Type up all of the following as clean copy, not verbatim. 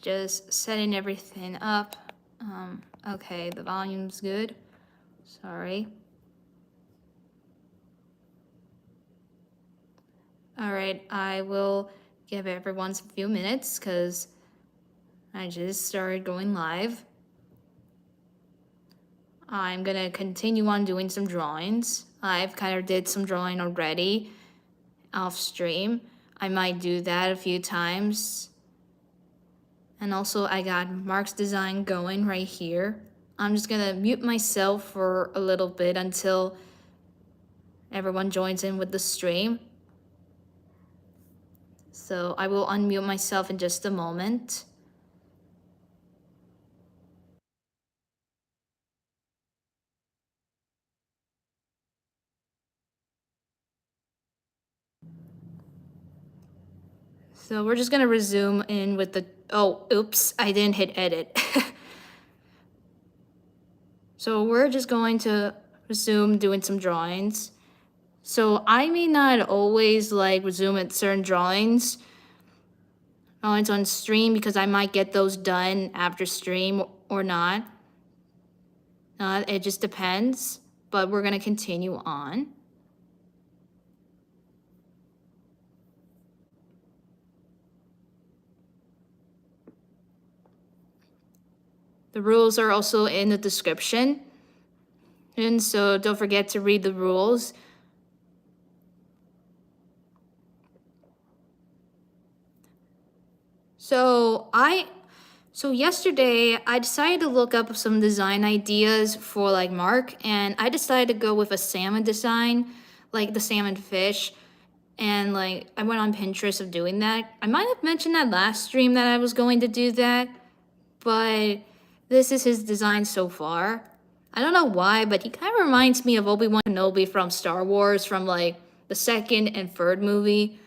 Just setting everything up. Okay, the volume's good. Sorry. All right, I will give everyone a few minutes because I just started going live. I'm gonna continue on doing some drawings. I've kind of did some drawing already off stream. I might do that a few times. And also I got Mark's design going right here. I'm just gonna mute myself for a little bit until everyone joins in with the stream. So I will unmute myself in just a moment. So we're just gonna resume in with the, oh, oops, I didn't hit edit. So we're just going to resume doing some drawings. So I may not always like resume at certain drawings on stream because I might get those done after stream or not. It just depends, but we're gonna continue on. The rules are also in the description. And so don't forget to read the rules. So yesterday I decided to look up some design ideas for like Mark, and I decided to go with a salmon design, like the salmon fish. And like I went on Pinterest of doing that. I might have mentioned that last stream that I was going to do that, but this is his design so far. I don't know why, but he kind of reminds me of Obi-Wan Kenobi from Star Wars, from like the second and third movie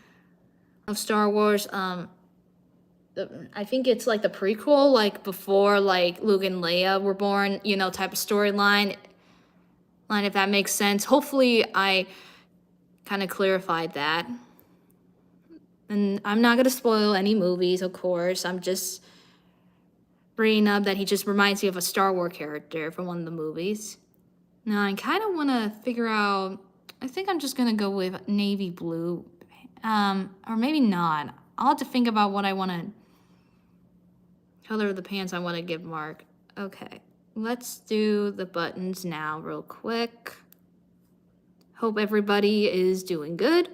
of Star Wars. I think it's like the prequel, like before like Luke and Leia were born, you know, type of storyline. If that makes sense. Hopefully I kind of clarified that. And I'm not gonna spoil any movies, of course. I'm just bringing up that he just reminds me of a Star Wars character from one of the movies. Now I kind of want to figure out. I think I'm just gonna go with navy blue, or maybe not. I'll have to think about what I want to color of the pants I want to give Mark. Okay, let's do the buttons now real quick. Hope everybody is doing good.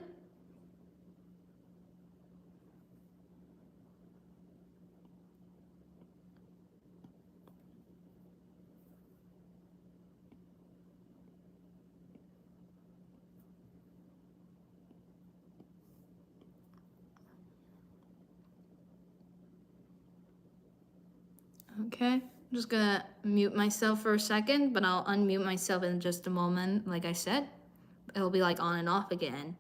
Okay, I'm just gonna mute myself for a second, but I'll unmute myself in just a moment. Like I said, it'll be like on and off again.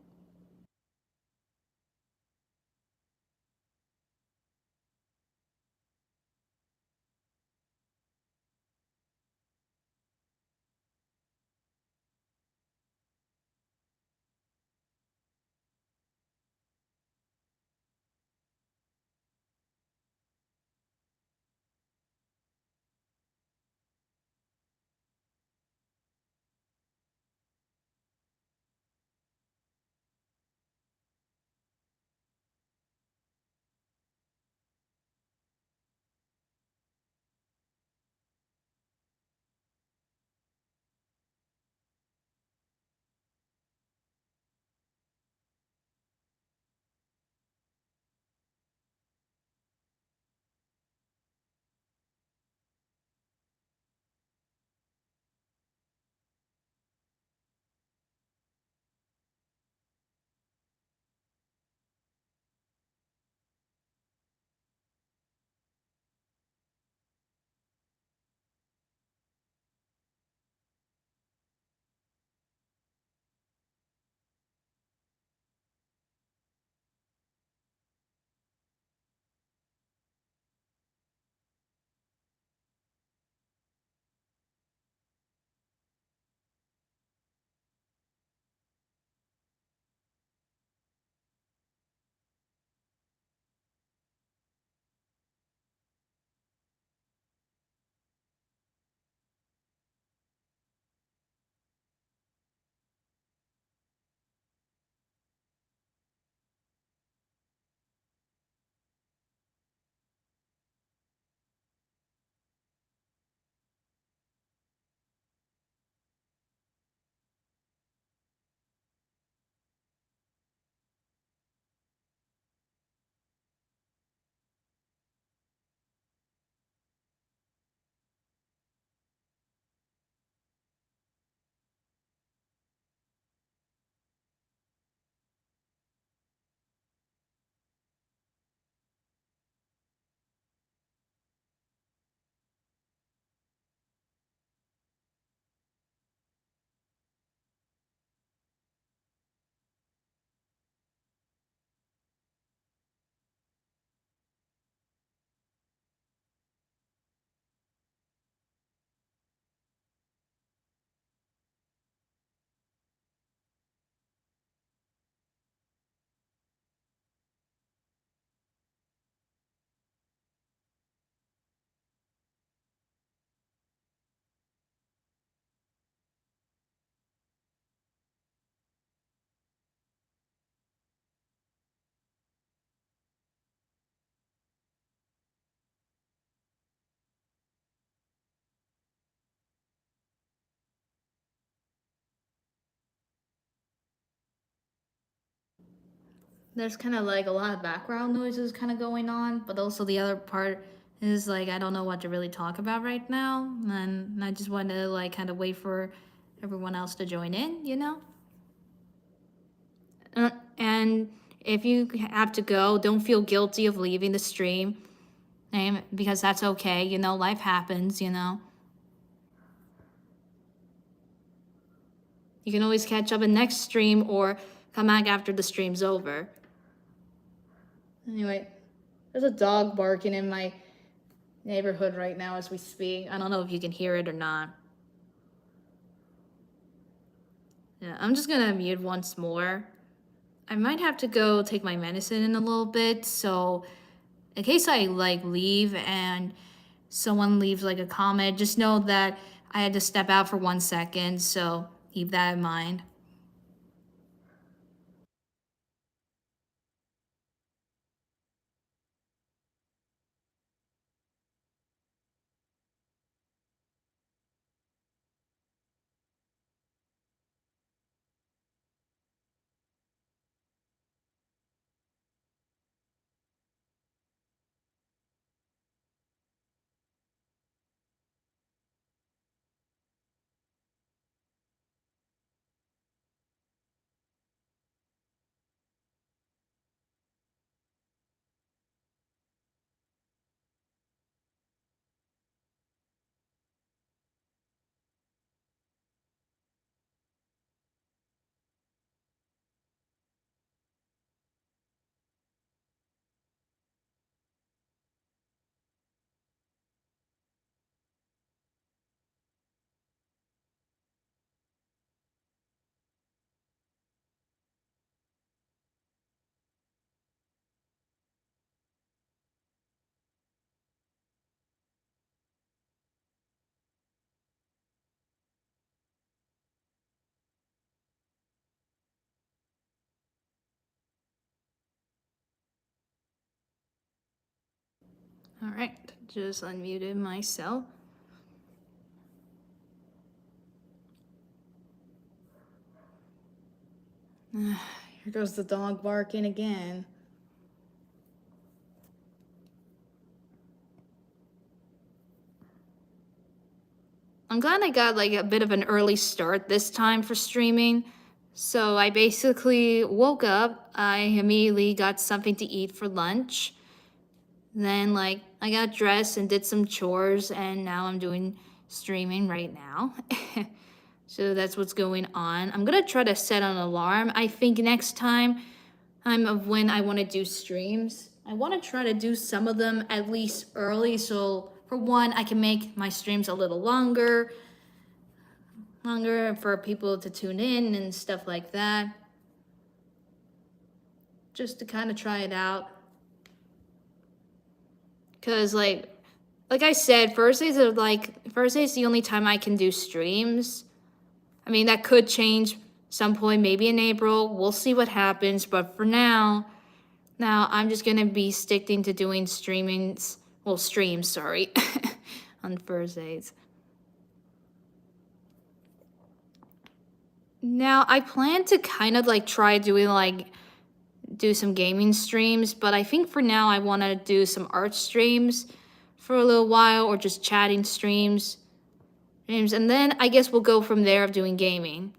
There's kind of like a lot of background noises kind of going on, but also the other part is like I don't know what to really talk about right now, and I just want to like kind of wait for everyone else to join in, you know? And if you have to go, don't feel guilty of leaving the stream, because that's okay, you know, life happens, you know. You can always catch up in next stream or come back after the stream's over. Anyway, there's a dog barking in my neighborhood right now as we speak. I don't know if you can hear it or not. Yeah, I'm just gonna mute once more. I might have to go take my medicine in a little bit, so in case I like leave and someone leaves like a comment, just know that I had to step out for 1 second, so keep that in mind. All right, just unmuted myself. Here goes the dog barking again. I'm glad I got like a bit of an early start this time for streaming. So I basically woke up, I immediately got something to eat for lunch. Then like I got dressed and did some chores and now I'm doing streaming right now. So that's what's going on. I'm gonna try to set an alarm. I think next time of when I want to do streams. I want to try to do some of them at least early, so for one, I can make my streams a little longer for people to tune in and stuff like that. Just to kind of try it out. Cause like I said, Thursdays the only time I can do streams. I mean that could change some point, maybe in April. We'll see what happens. But for now, I'm just gonna be sticking to doing streams, sorry, on Thursdays. Now I plan to kind of like try doing do some gaming streams, but I think for now I want to do some art streams for a little while or just chatting streams, and then I guess we'll go from there of doing gaming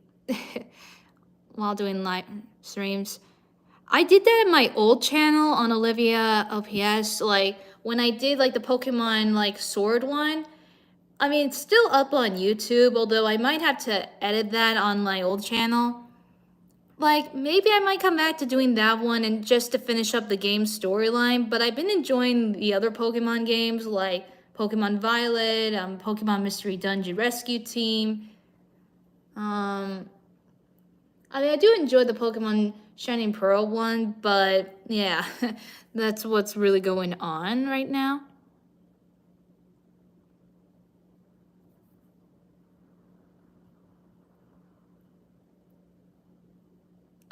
while doing live streams. I did that in my old channel on Olivia LPS, like when I did like the Pokemon like Sword one. I mean, it's still up on YouTube, although I might have to edit that on my old channel. Like, maybe I might come back to doing that one and just to finish up the game storyline, but I've been enjoying the other Pokemon games like Pokemon Violet, Pokemon Mystery Dungeon Rescue Team. I mean, I do enjoy the Pokemon Shining Pearl one, but yeah, that's what's really going on right now.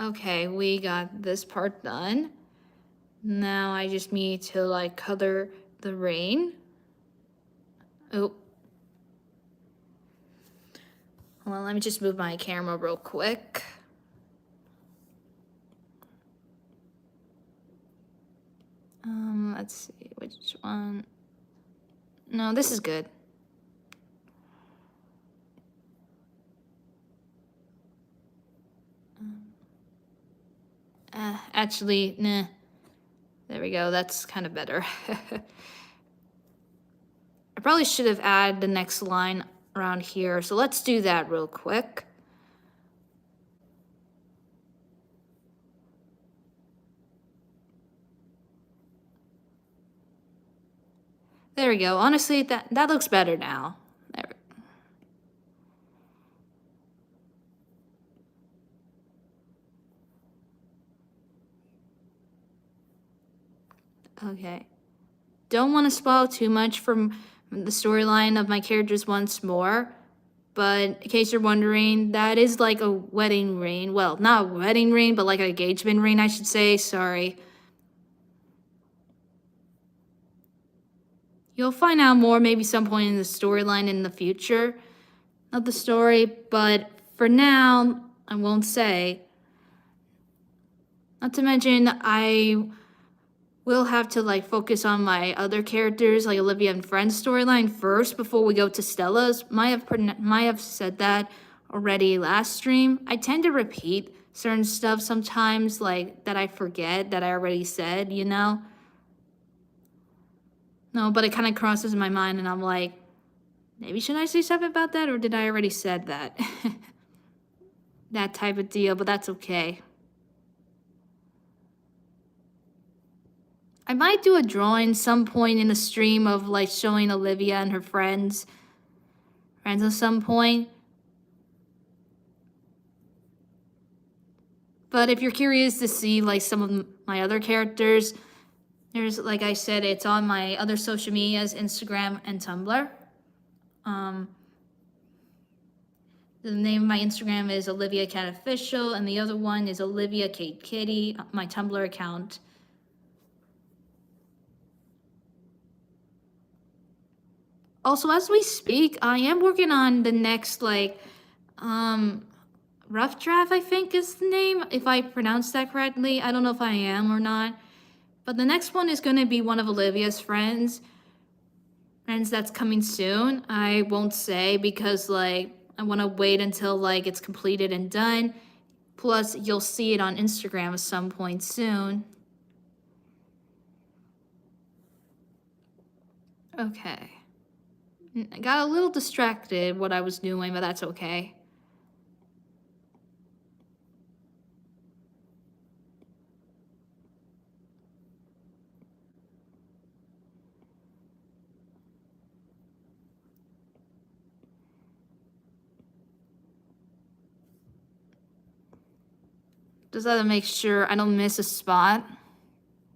Okay, we got this part done. Now I just need to like color the rain. Oh. Well, let me just move my camera real quick. Let's see, which one? No, this is good. Actually, nah. There we go, that's kind of better. I probably should have added the next line around here, so let's do that real quick. There we go. Honestly, that looks better now. There. Okay. Don't want to spoil too much from the storyline of my characters once more, but in case you're wondering, that is like a wedding ring. Well, not a wedding ring, but like an engagement ring, I should say. Sorry. You'll find out more maybe some point in the storyline in the future of the story, but for now, I won't say. Not to mention, I will have to like focus on my other characters, like Olivia and Friend's storyline first before we go to Stella's. Might have said that already last stream. I tend to repeat certain stuff sometimes, like that I forget that I already said, you know? No, but it kind of crosses my mind, and I'm like, maybe should I say something about that, or did I already said that? That type of deal, but that's okay. I might do a drawing some point in the stream of like showing Olivia and her friends at some point. But if you're curious to see like some of my other characters, there's, like I said, it's on my other social medias, Instagram and Tumblr. The name of my Instagram is Olivia Cat Official, and the other one is Olivia Kate Kitty, my Tumblr account. Also, as we speak, I am working on the next like rough draft, I think is the name, if I pronounced that correctly. I don't know if I am or not. But the next one is going to be one of Olivia's friends that's coming soon. I won't say because like I want to wait until like it's completed and done. Plus, you'll see it on Instagram at some point soon. Okay. I got a little distracted what I was doing, but that's okay. Just gotta make sure I don't miss a spot.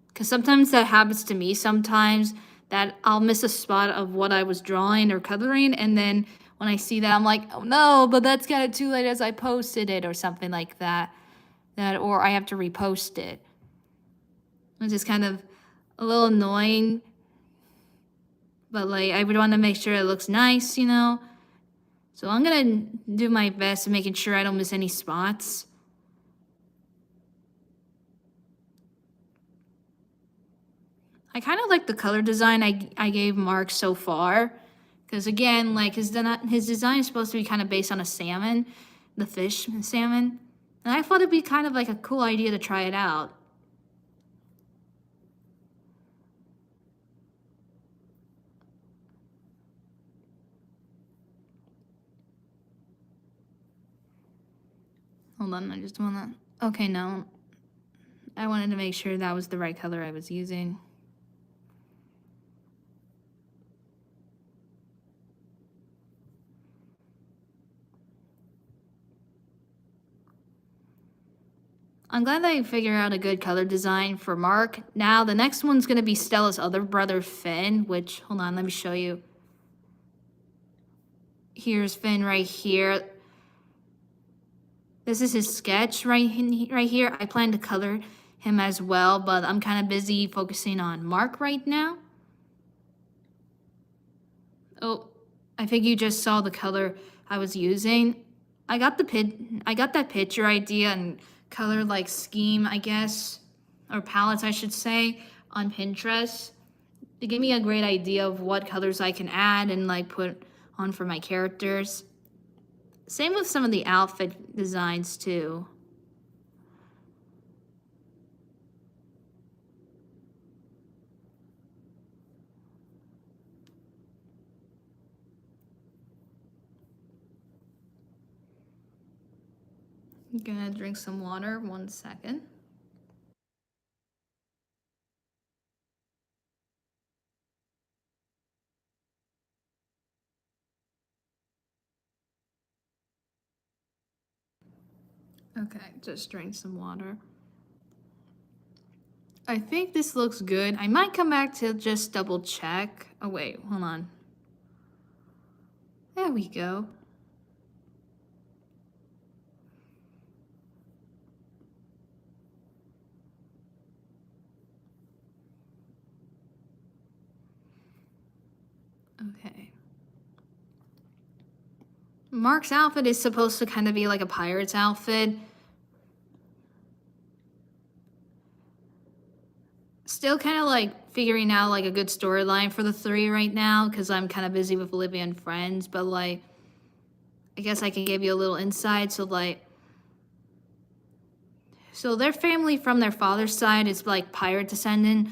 Because sometimes that happens to me sometimes, that I'll miss a spot of what I was drawing or coloring, and then when I see that, I'm like, oh no, but that's kind of too late as I posted it or something like that. Or I have to repost it. It's just kind of a little annoying. But like, I would want to make sure it looks nice, you know? So I'm gonna do my best at making sure I don't miss any spots. I kind of like the color design I gave Mark so far. Because again, like his design is supposed to be kind of based on a salmon, the fish salmon. And I thought it'd be kind of like a cool idea to try it out. Hold on, I just wanna, okay, no. I wanted to make sure that was the right color I was using. I'm glad that I figured out a good color design for Mark. Now, the next one's going to be Stella's other brother, Finn, which, hold on, let me show you. Here's Finn right here. This is his sketch right here. I plan to color him as well, but I'm kind of busy focusing on Mark right now. Oh, I think you just saw the color I was using. I got that picture idea and color like scheme, I guess, or palettes I should say, on Pinterest. It gave me a great idea of what colors I can add and like put on for my characters. Same with some of the outfit designs too. I'm gonna drink some water, 1 second. Okay, just drink some water. I think this looks good. I might come back to just double check. Oh wait, hold on. There we go. Okay. Mark's outfit is supposed to kind of be like a pirate's outfit. Still kind of like figuring out like a good storyline for the three right now because I'm kind of busy with Olivia and Friends, but like I guess I can give you a little insight. So their family from their father's side is like pirate descendants,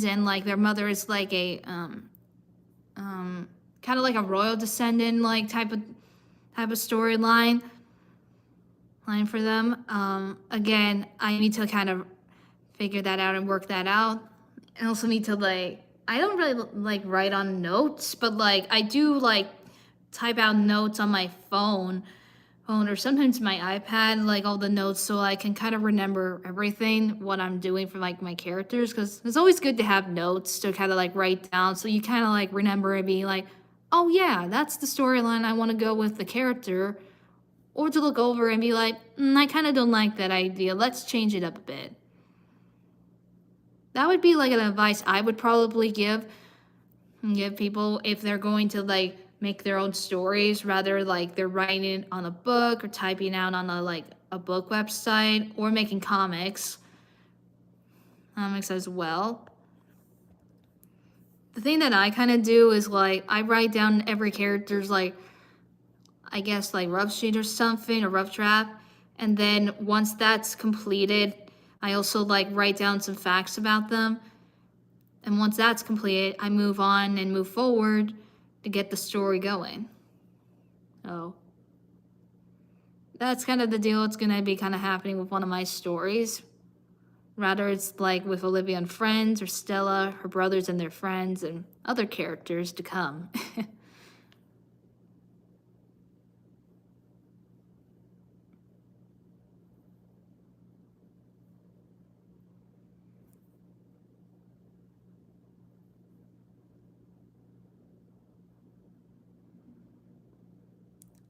and like their mother is like a kind of like a royal descendant like type of storyline line for them. Again, I need to kind of figure that out and work that out. I also need to like I don't really like write on notes, but like I do like type out notes on my phone or sometimes my iPad, like all the notes, so I can kind of remember everything what I'm doing for like my characters. Because it's always good to have notes to kind of like write down, so you kind of like remember and be like, oh yeah, that's the storyline I want to go with the character, or to look over and be like, I kind of don't like that idea. Let's change it up a bit. That would be like an advice I would probably give people if they're going to like make their own stories, rather like they're writing it on a book or typing out on a book website or making comics as well. The thing that I kind of do is like I write down every character's like I guess like rough sheet or something, or rough draft, and then once that's completed, I also like write down some facts about them. And once that's completed, I move on and move forward to get the story going. Oh, that's kind of the deal. It's gonna be kind of happening with one of my stories. Rather, it's like with Olivia and friends, or Stella, her brothers and their friends, and other characters to come.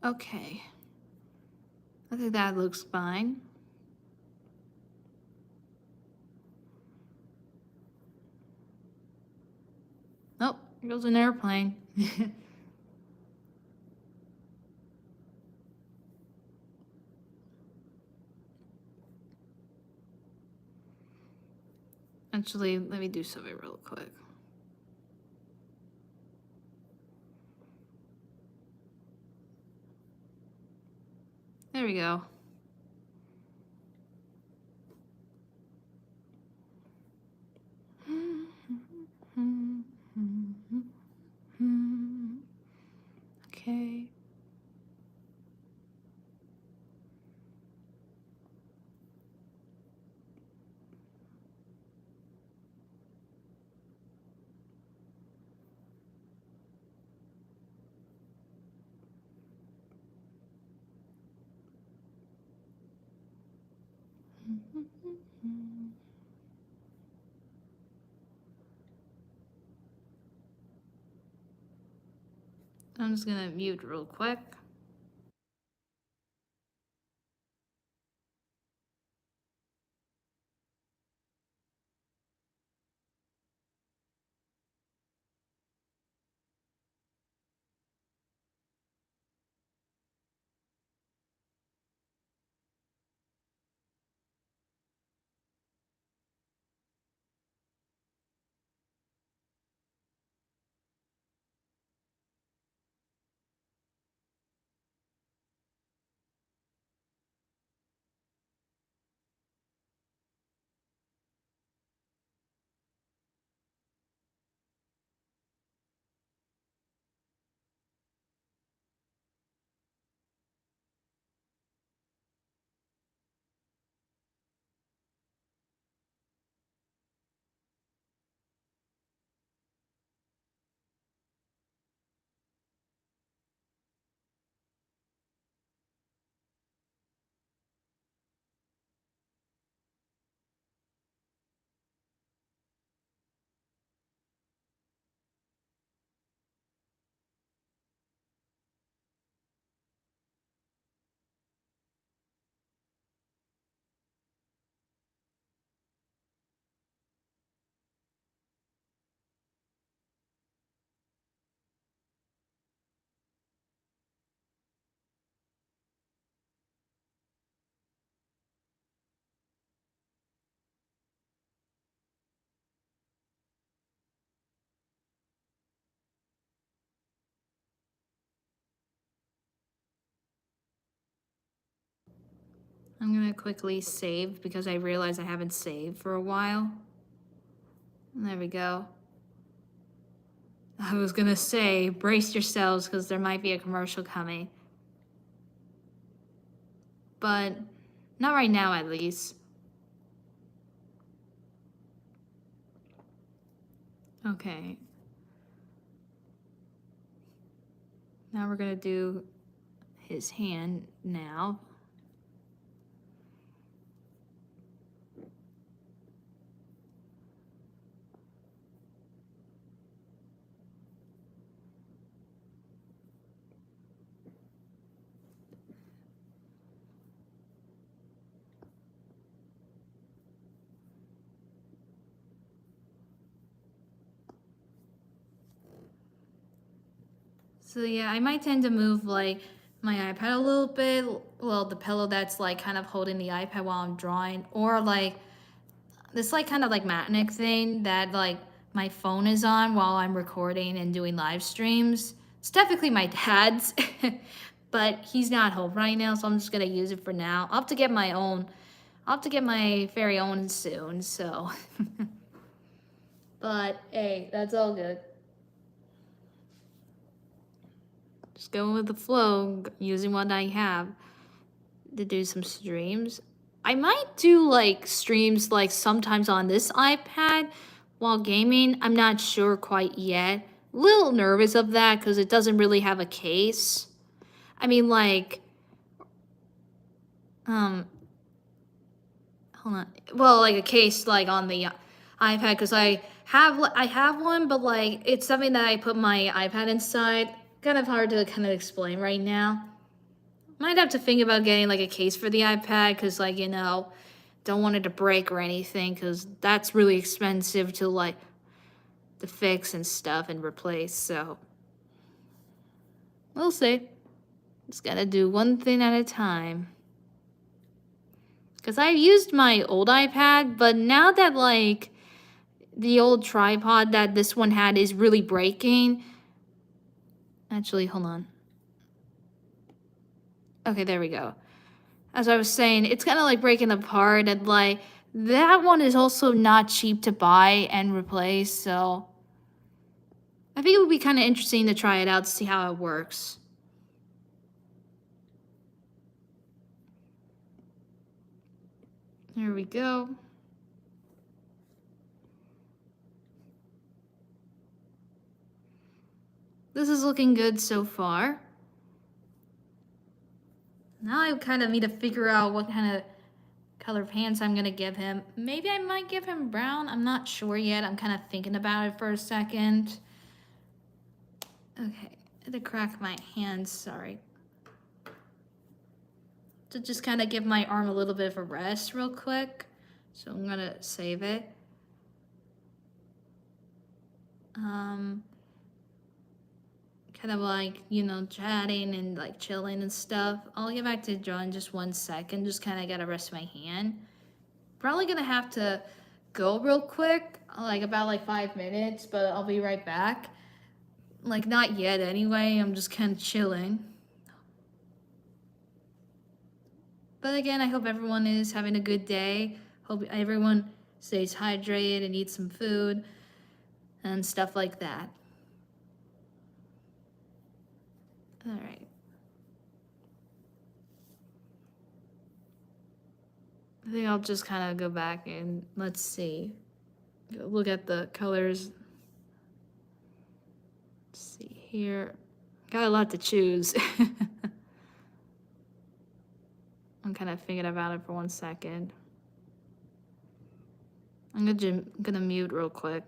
Okay, I think that looks fine. Oh, here goes an airplane. Actually, let me do something real quick. There we go. Okay. I'm just gonna mute real quick. I'm gonna quickly save because I realize I haven't saved for a while. There we go. I was gonna say, brace yourselves because there might be a commercial coming. But not right now, at least. Okay. Now we're gonna do his hand now. So yeah, I might tend to move like my iPad a little bit. Well, the pillow that's like kind of holding the iPad while I'm drawing, or like this like kind of like magnetic thing that like my phone is on while I'm recording and doing live streams. It's technically my dad's, but he's not home right now, so I'm just gonna use it for now. I'll have to get my own. I'll have to get my very own soon. So, but hey, that's all good. Just going with the flow, using what I have to do some streams. I might do like streams like sometimes on this iPad while gaming. I'm not sure quite yet. A little nervous of that because it doesn't really have a case. I mean, like, um, hold on. Well, like a case like on the iPad because I have one, but like it's something that I put my iPad inside. Kind of hard to kind of explain right now. Might have to think about getting like a case for the iPad because like don't want it to break or anything because that's really expensive to like to fix and stuff and replace. So we'll see. Just gotta do one thing at a time. Because I used my old iPad, but now that like the old tripod that this one had is really breaking. Actually, hold on. Okay, there we go. As I was saying, it's kind of like breaking apart, and like that one is also not cheap to buy and replace. So I think it would be kind of interesting to try it out to see how it works. There we go. This is looking good so far. Now I kind of need to figure out what kind of color pants I'm gonna give him. Maybe I might give him brown. I'm not sure yet. I'm kind of thinking about it for a second. Okay, I had to crack my hands, sorry. To just kind of give my arm a little bit of a rest real quick. So I'm gonna save it. Kind of like, chatting and like chilling and stuff. I'll get back to drawing just 1 second. Just kind of gotta rest my hand. Probably gonna have to go real quick, like about like 5 minutes, but I'll be right back. Like not yet anyway. I'm just kind of chilling. But again, I hope everyone is having a good day. Hope everyone stays hydrated and eats some food and stuff like that. All right. I think I'll just kind of go back and let's see. Look at the colors. Let's see here. Got a lot to choose. I'm kind of thinking about it for 1 second. I'm gonna mute real quick.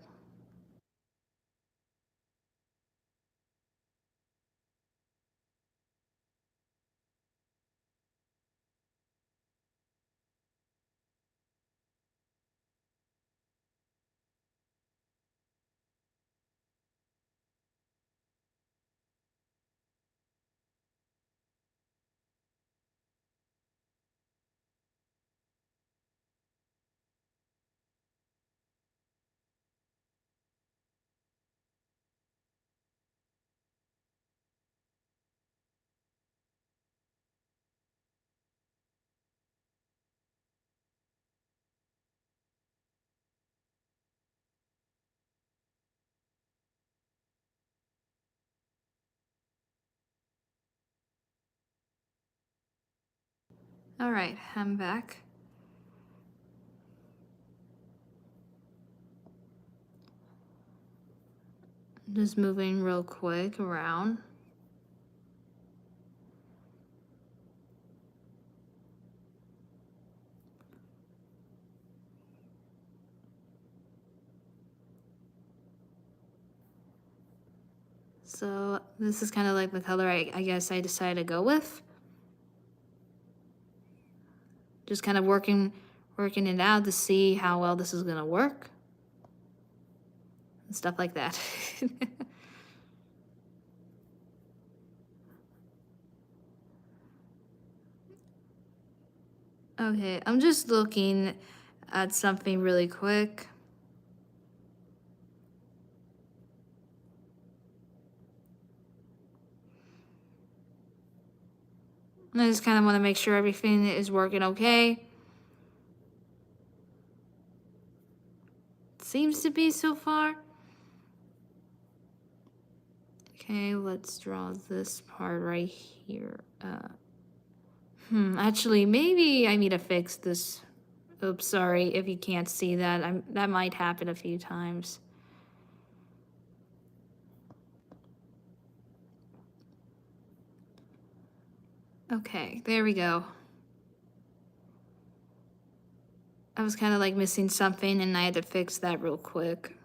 All right, I'm back. Just moving real quick around. So this is kind of like the color I guess I decided to go with. Just kind of working it out to see how well this is gonna work. And stuff like that. Okay, I'm just looking at something really quick. I just kind of want to make sure everything is working okay. Seems to be so far. Okay, let's draw this part right here. Actually, maybe I need to fix this. Oops, sorry if you can't see that. That might happen a few times. Okay, there we go. I was kind of like missing something and I had to fix that real quick.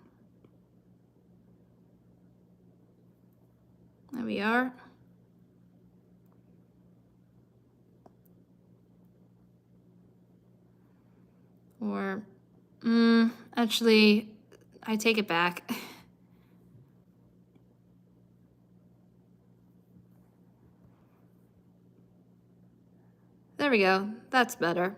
There we are. Or, actually, I take it back. There we go. That's better.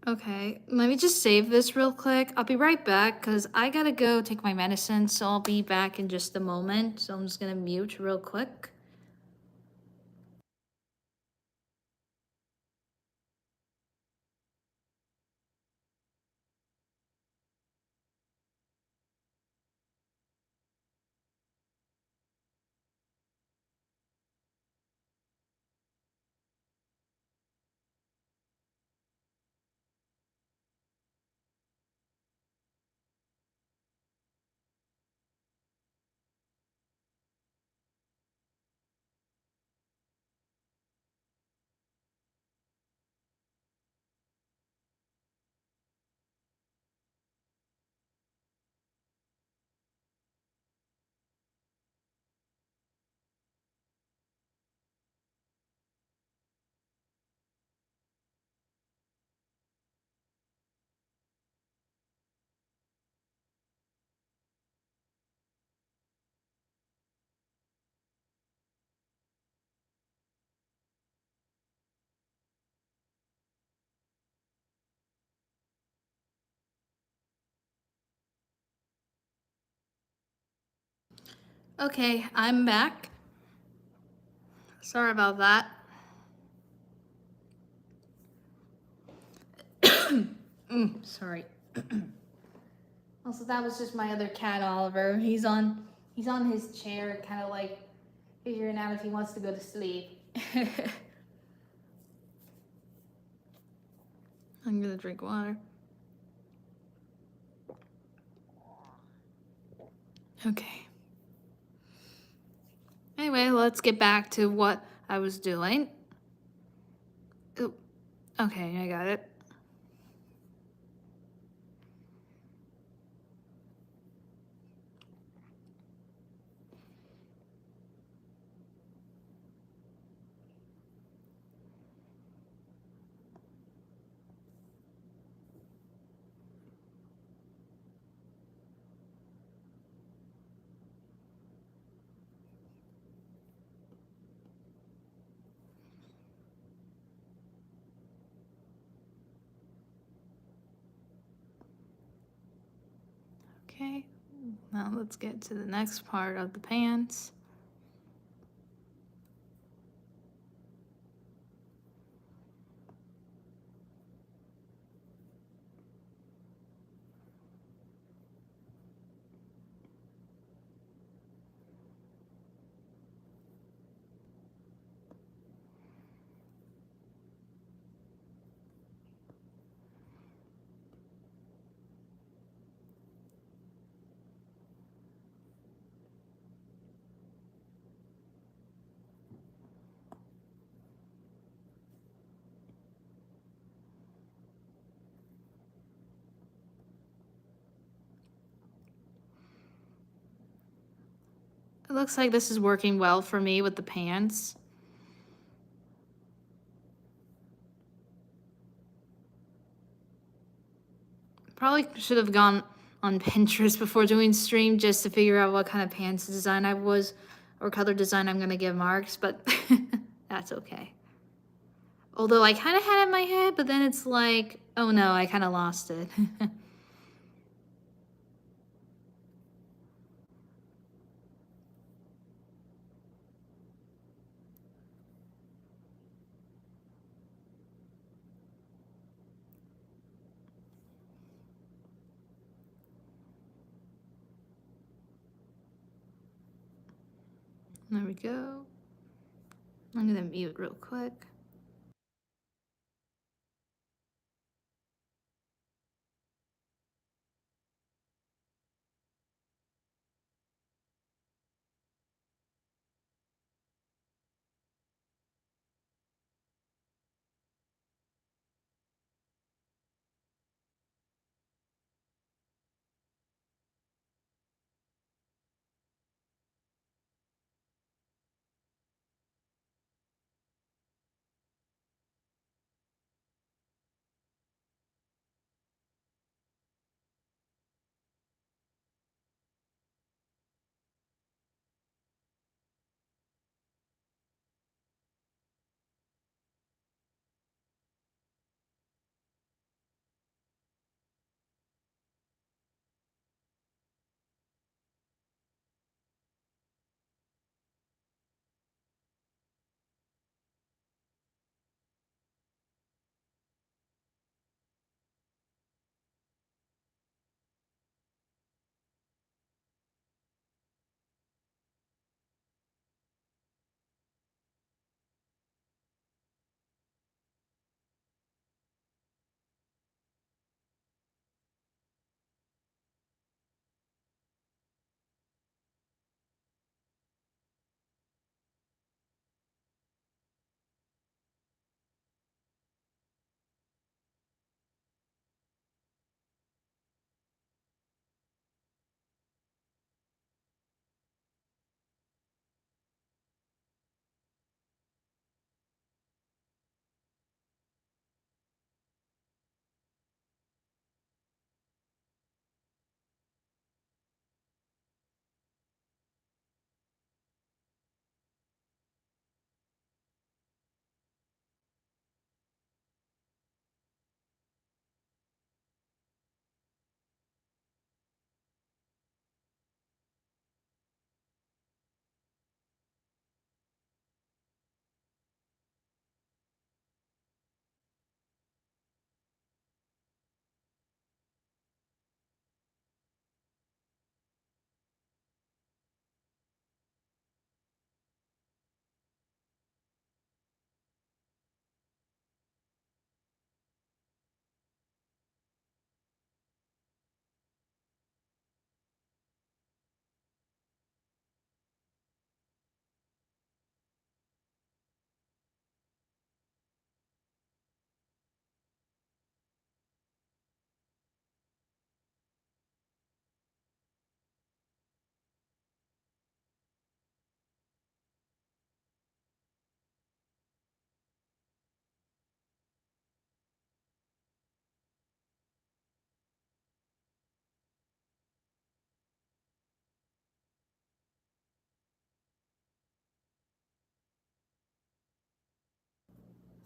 Okay, let me just save this real quick. I'll be right back because I gotta go take my medicine, so I'll be back in just a moment. So I'm just gonna mute real quick. Okay, I'm back. Sorry about that. Sorry. Also, that was just my other cat, Oliver. He's on his chair, kind of like figuring out if he wants to go to sleep. I'm gonna drink water. Okay. Anyway, let's get back to what I was doing. Oop. Okay, I got it. Okay, now let's get to the next part of the pants. It looks like this is working well for me with the pants. Probably should have gone on Pinterest before doing stream just to figure out what kind of pants design I was or color design I'm gonna give Marks, but that's okay. Although I kind of had it in my head, but then it's like, oh no, I kind of lost it. There we go. I'm gonna mute real quick.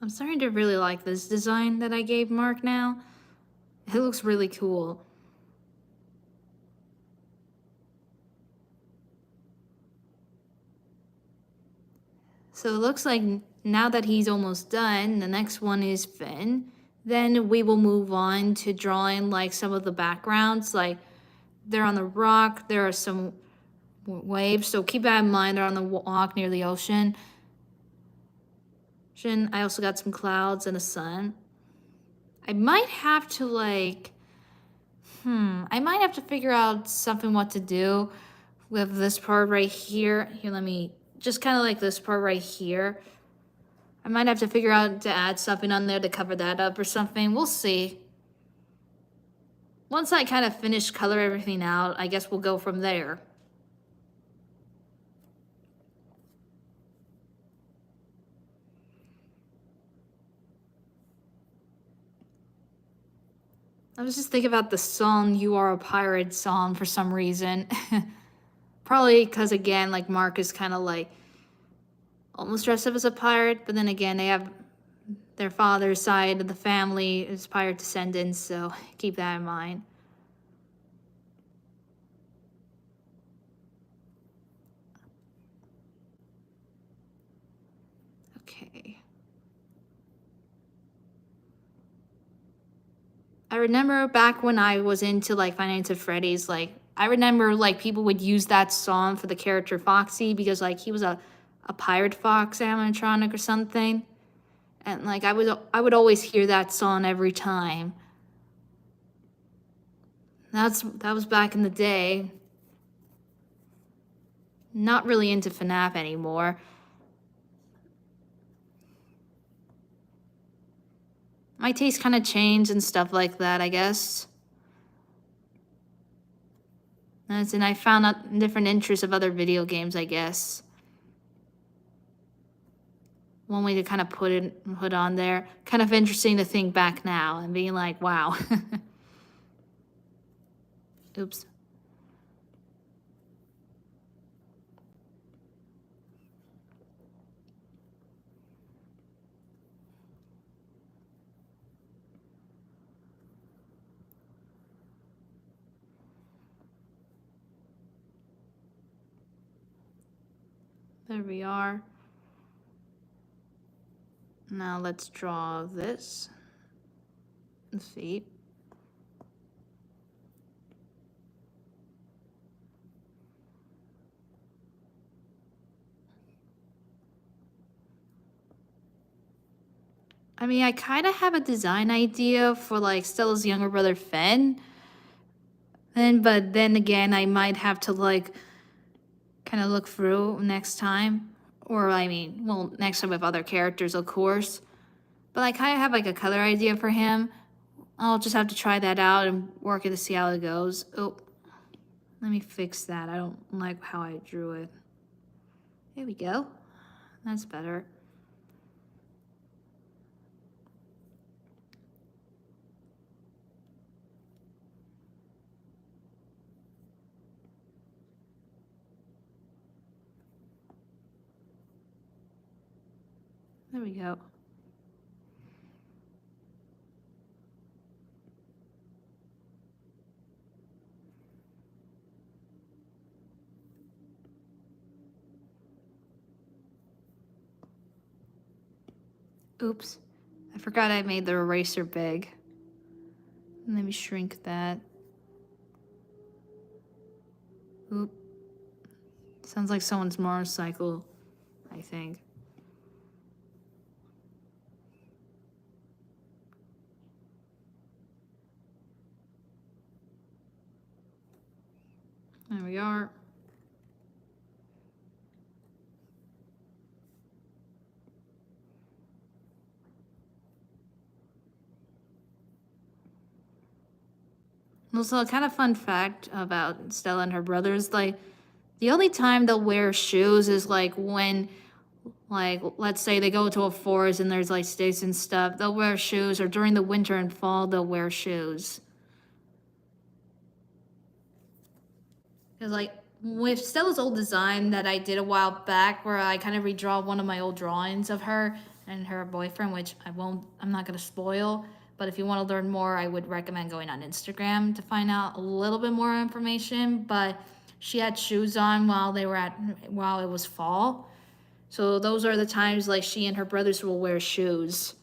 I'm starting to really like this design that I gave Mark now. It looks really cool. So it looks like now that he's almost done, the next one is Finn. Then we will move on to drawing like some of the backgrounds. Like they're on the rock, there are some waves. So keep that in mind, they're on the walk near the ocean. I also got some clouds and a sun. I might have to I might have to figure out something what to do with this part right here. Here, let me just kind of like this part right here. I might have to figure out to add something on there to cover that up or something. We'll see. Once I kind of finish color everything out, I guess we'll go from there. I was just thinking about the song "You Are a Pirate" song for some reason. Probably because, again, like Mark is kind of like almost dressed up as a pirate, but then again, they have their father's side of the family is pirate descendants, so keep that in mind. Okay. I remember back when I was into like Finance of Freddy's, like I remember like people would use that song for the character Foxy because like he was a pirate fox animatronic or something. And like I would always hear that song every time. That was back in the day. Not really into FNAF anymore. My taste kind of changed and stuff like that, I guess. And I found out different interests of other video games, I guess. One way to kind of put on there. Kind of interesting to think back now and being like, wow. Oops. There we are. Now let's draw this. The feet. I mean, I kind of have a design idea for like Stella's younger brother Finn. But then again, I might have to like kind of look through next time. Or I mean, well, next time with other characters, of course. But I kind of have like a color idea for him. I'll just have to try that out and work it to see how it goes. Oh, let me fix that. I don't like how I drew it. There we go. That's better. There we go. Oops. I forgot I made the eraser big. Let me shrink that. Oop. Sounds like someone's motorcycle, I think. There we are. Also, a kind of fun fact about Stella and her brothers, like, the only time they'll wear shoes is like when, like, let's say they go to a forest and there's like sticks and stuff, they'll wear shoes, or during the winter and fall, they'll wear shoes. Because, like, with Stella's old design that I did a while back, where I kind of redraw one of my old drawings of her and her boyfriend, which I'm not going to spoil. But if you want to learn more, I would recommend going on Instagram to find out a little bit more information. But she had shoes on while it was fall. So those are the times like she and her brothers will wear shoes.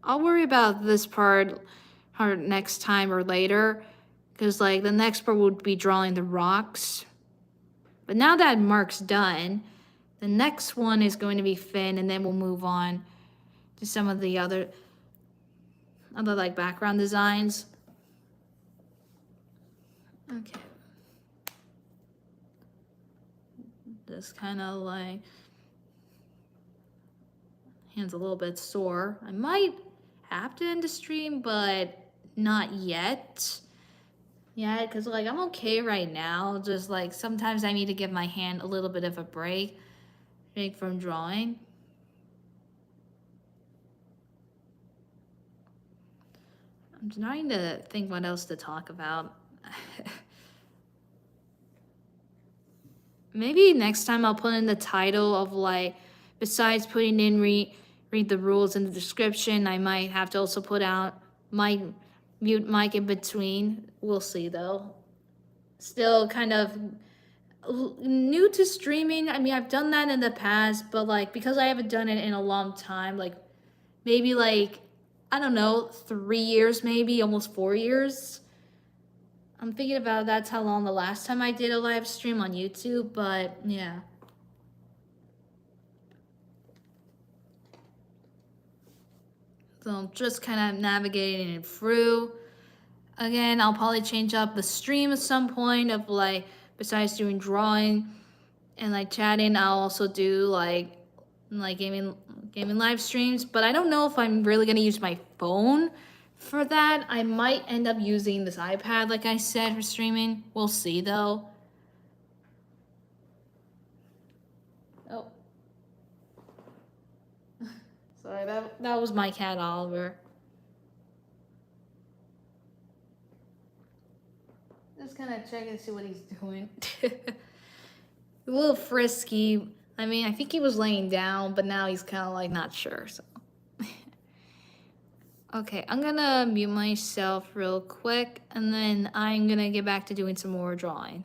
I'll worry about this part next time or later, because like the next part would be drawing the rocks. But now that Mark's done, the next one is going to be Finn, and then we'll move on to some of the other like background designs. Okay. Just kind of like hand's a little bit sore. I might have to end the stream, but not yet. Yeah, because like I'm okay right now. Just like sometimes I need to give my hand a little bit of a break from drawing. I'm trying to think what else to talk about. Maybe next time I'll put in the title of like, besides putting in read the rules in the description, I might have to also put out my mute mic in between. We'll see though. Still kind of new to streaming. I mean, I've done that in the past, but like because I haven't done it in a long time, like maybe like I don't know, 3 years, maybe almost 4 years. I'm thinking about that's how long the last time I did a live stream on YouTube, but yeah. So I'm just kind of navigating it through. Again, I'll probably change up the stream at some point of like, besides doing drawing and like chatting, I'll also do like gaming live streams. But I don't know if I'm really gonna use my phone for that. I might end up using this iPad, like I said, for streaming. We'll see though. Oh, sorry, that was my cat Oliver. Just kind of check and see what he's doing. A little frisky. I mean, I think he was laying down, but now he's kind of like not sure. So, okay, I'm gonna mute myself real quick, and then I'm gonna get back to doing some more drawing.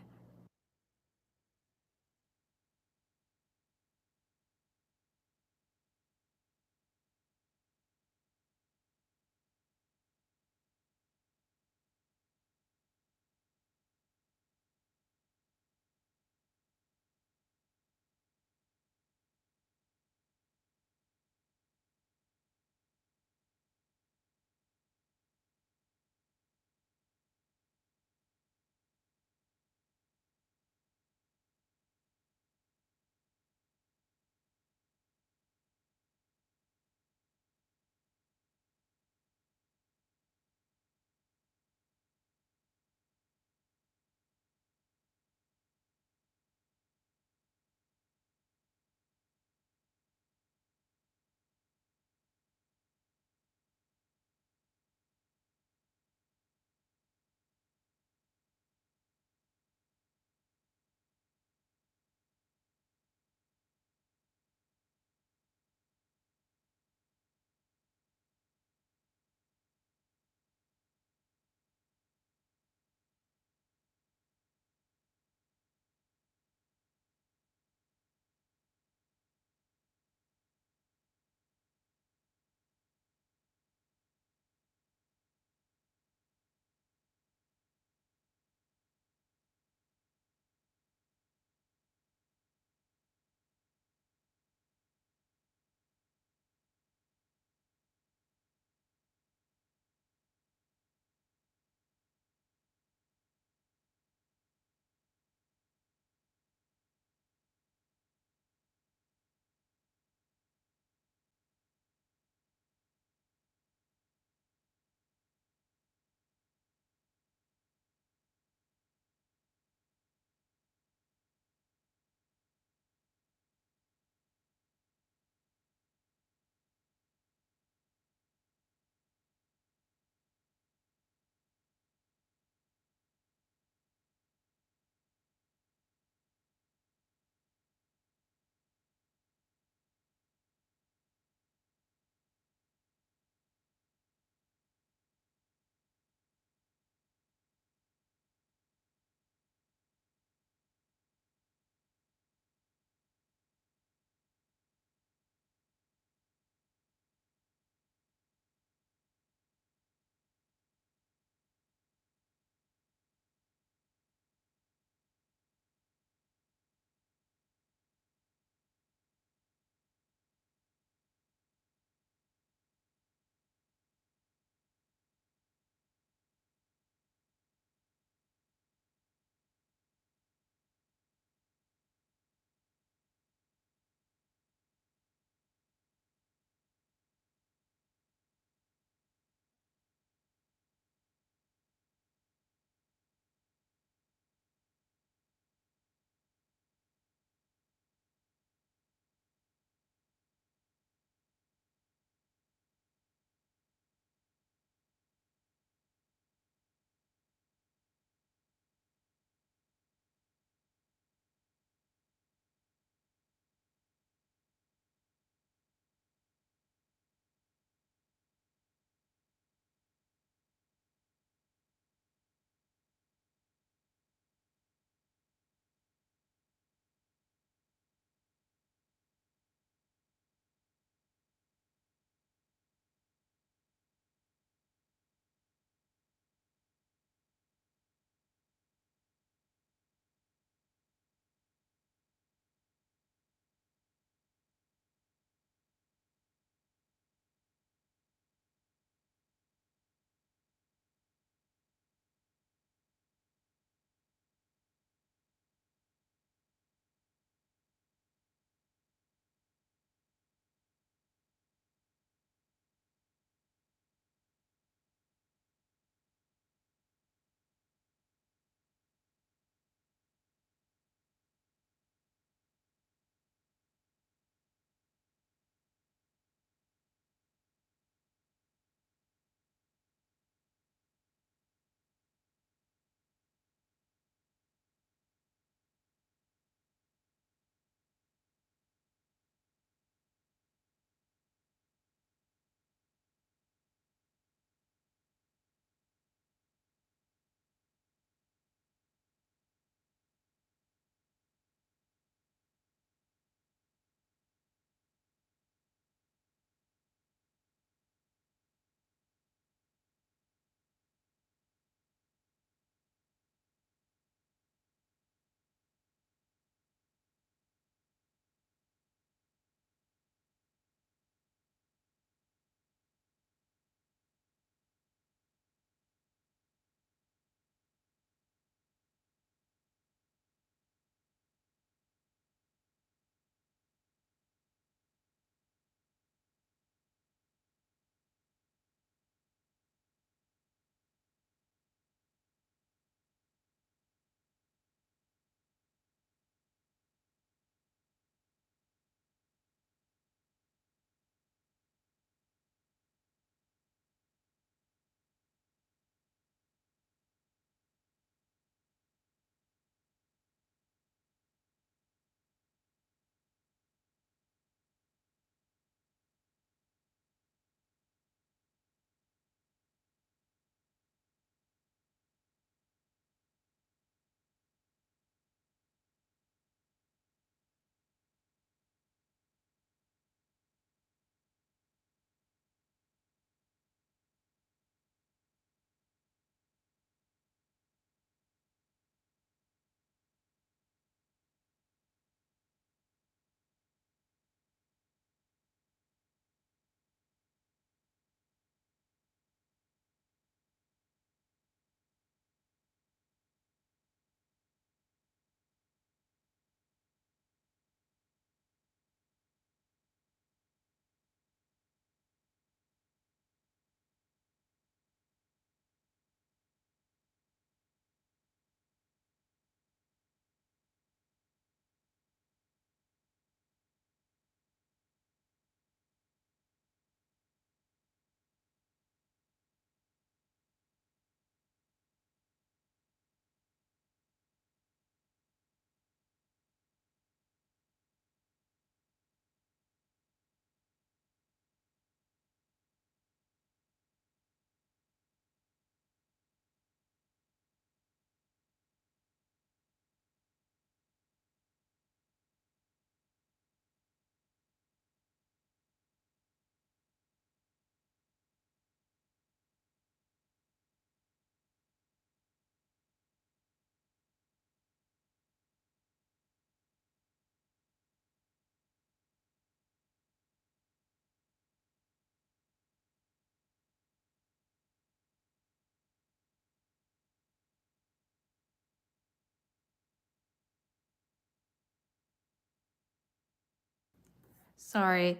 Sorry,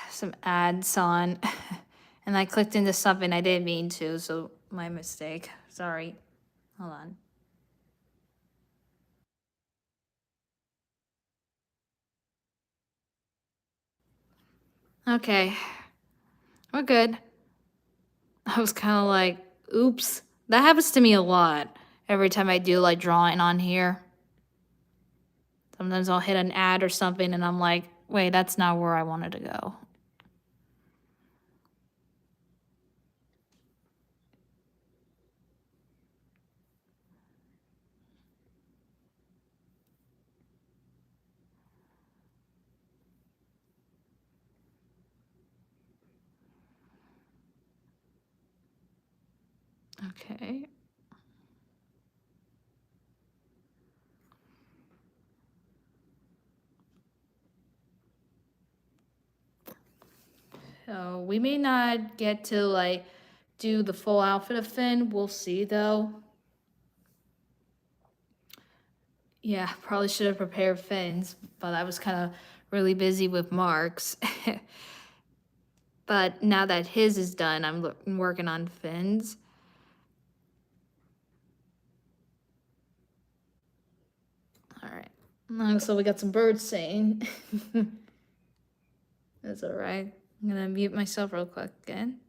some ads on. And I clicked into something I didn't mean to, so my mistake. Sorry. Hold on. Okay, we're good. I was kind of like, oops. That happens to me a lot every time I do like drawing on here. Sometimes I'll hit an ad or something and I'm like, wait, that's not where I wanted to go. Okay. So we may not get to like do the full outfit of Finn. We'll see though. Yeah, probably should have prepared Finn's, but I was kind of really busy with Mark's. But now that his is done, I'm working on Finn's. All right. So we got some birds saying. That's all right. I'm gonna mute myself real quick again.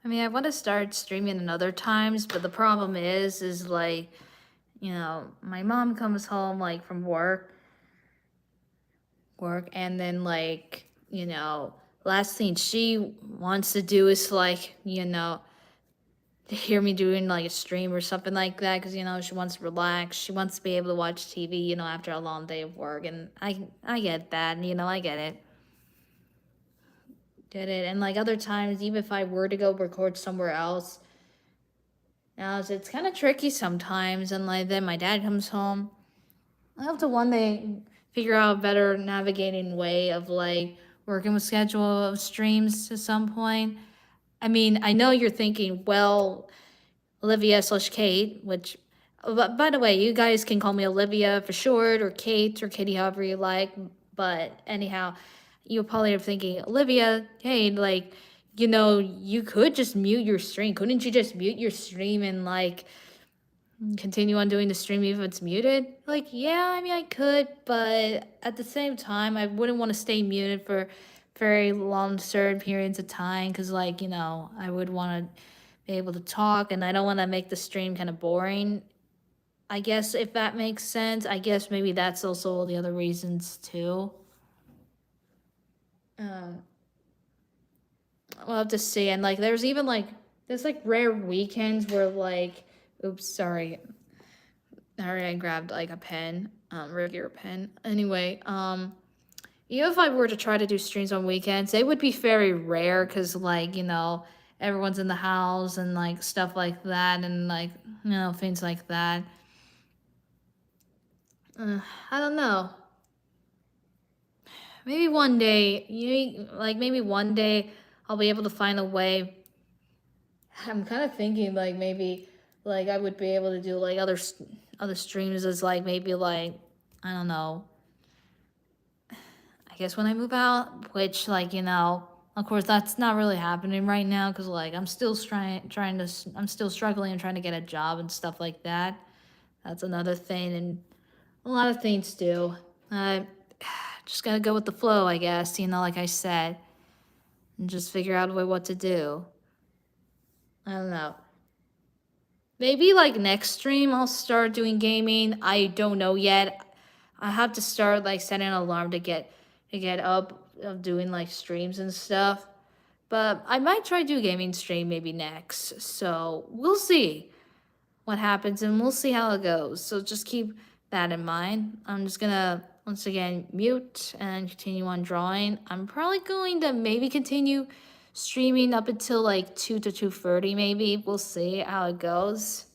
I mean, I want to start streaming in other times, but the problem is like, my mom comes home like from work, and then like, last thing she wants to do is like, to hear me doing like a stream or something like that, because she wants to relax. She wants to be able to watch TV, after a long day of work, and I get that, I get it. get it. And like other times, even if I were to go record somewhere else, now it's kind of tricky sometimes. And like then my dad comes home. I have to one day figure out a better navigating way of like working with schedule of streams at some point. I mean, I know you're thinking, well, Olivia/Kate, which, but by the way, you guys can call me Olivia for short, or Kate, or Katie, however you like. But anyhow, you're probably thinking, Olivia, hey, like, you could just mute your stream. Couldn't you just mute your stream and like continue on doing the stream even if it's muted? Like, yeah, I mean, I could, but at the same time, I wouldn't want to stay muted for very long, certain periods of time because, like, I would want to be able to talk and I don't want to make the stream kind of boring. I guess if that makes sense, I guess maybe that's also all the other reasons too. Um, we'll have to see. And like, there's like rare weekends where like, oops, sorry. Alright, I grabbed like a pen, regular pen. Anyway, even if I were to try to do streams on weekends, they would be very rare because like, everyone's in the house and like stuff like that and like, things like that. I don't know. Maybe one day, maybe one day I'll be able to find a way. I'm kind of thinking like maybe like I would be able to do like other streams as like maybe like I don't know. I guess when I move out, which like of course that's not really happening right now because like I'm still struggling and trying to get a job and stuff like that. That's another thing, and a lot of things do. I just gotta go with the flow, I guess. Like I said, and just figure out a way what to do. I don't know. Maybe like next stream I'll start doing gaming. I don't know yet. I have to start like setting an alarm to get up of doing like streams and stuff. But I might try do gaming stream maybe next. So we'll see what happens and we'll see how it goes. So just keep that in mind. I'm just gonna once again mute and continue on drawing. I'm probably going to maybe continue streaming up until like 2 to 2:30 maybe. We'll see how it goes.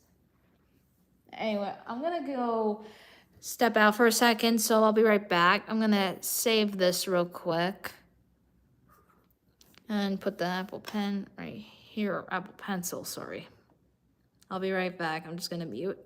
Anyway, I'm gonna go step out for a second, so I'll be right back. I'm gonna save this real quick and put the Apple Pen right here, or Apple Pencil, sorry. I'll be right back. I'm just gonna mute.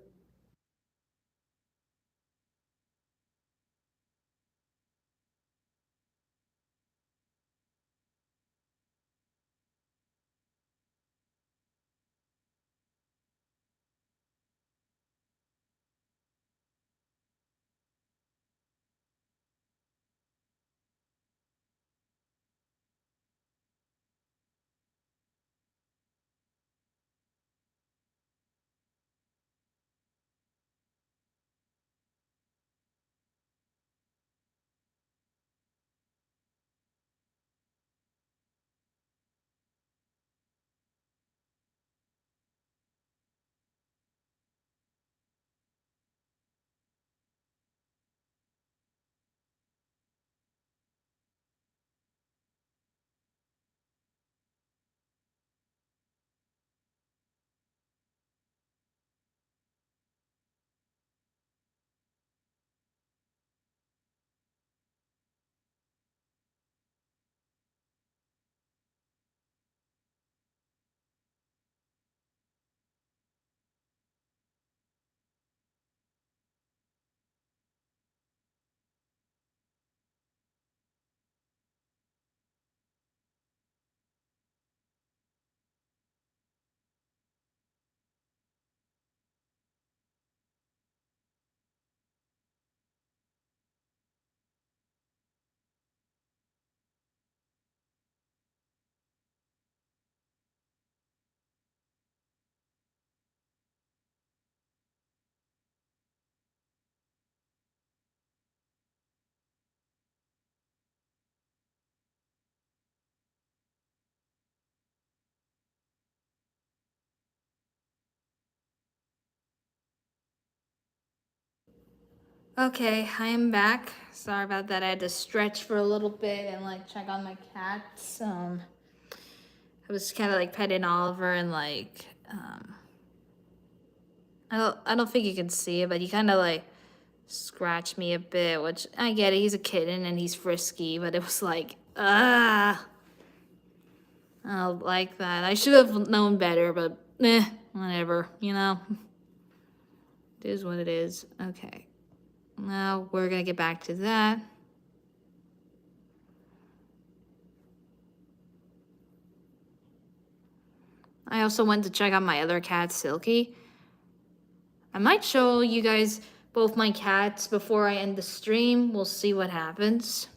Okay, I am back. Sorry about that. I had to stretch for a little bit and like check on my cats. I was kind of like petting Oliver and like I don't think you can see it, but he kind of like scratched me a bit, which I get it. He's a kitten and he's frisky, but it was like I don't like that. I should have known better, but whatever, you know. It is what it is. Okay. Now we're gonna get back to that. I also went to check out my other cat, Silky. I might show you guys both my cats before I end the stream. We'll see what happens.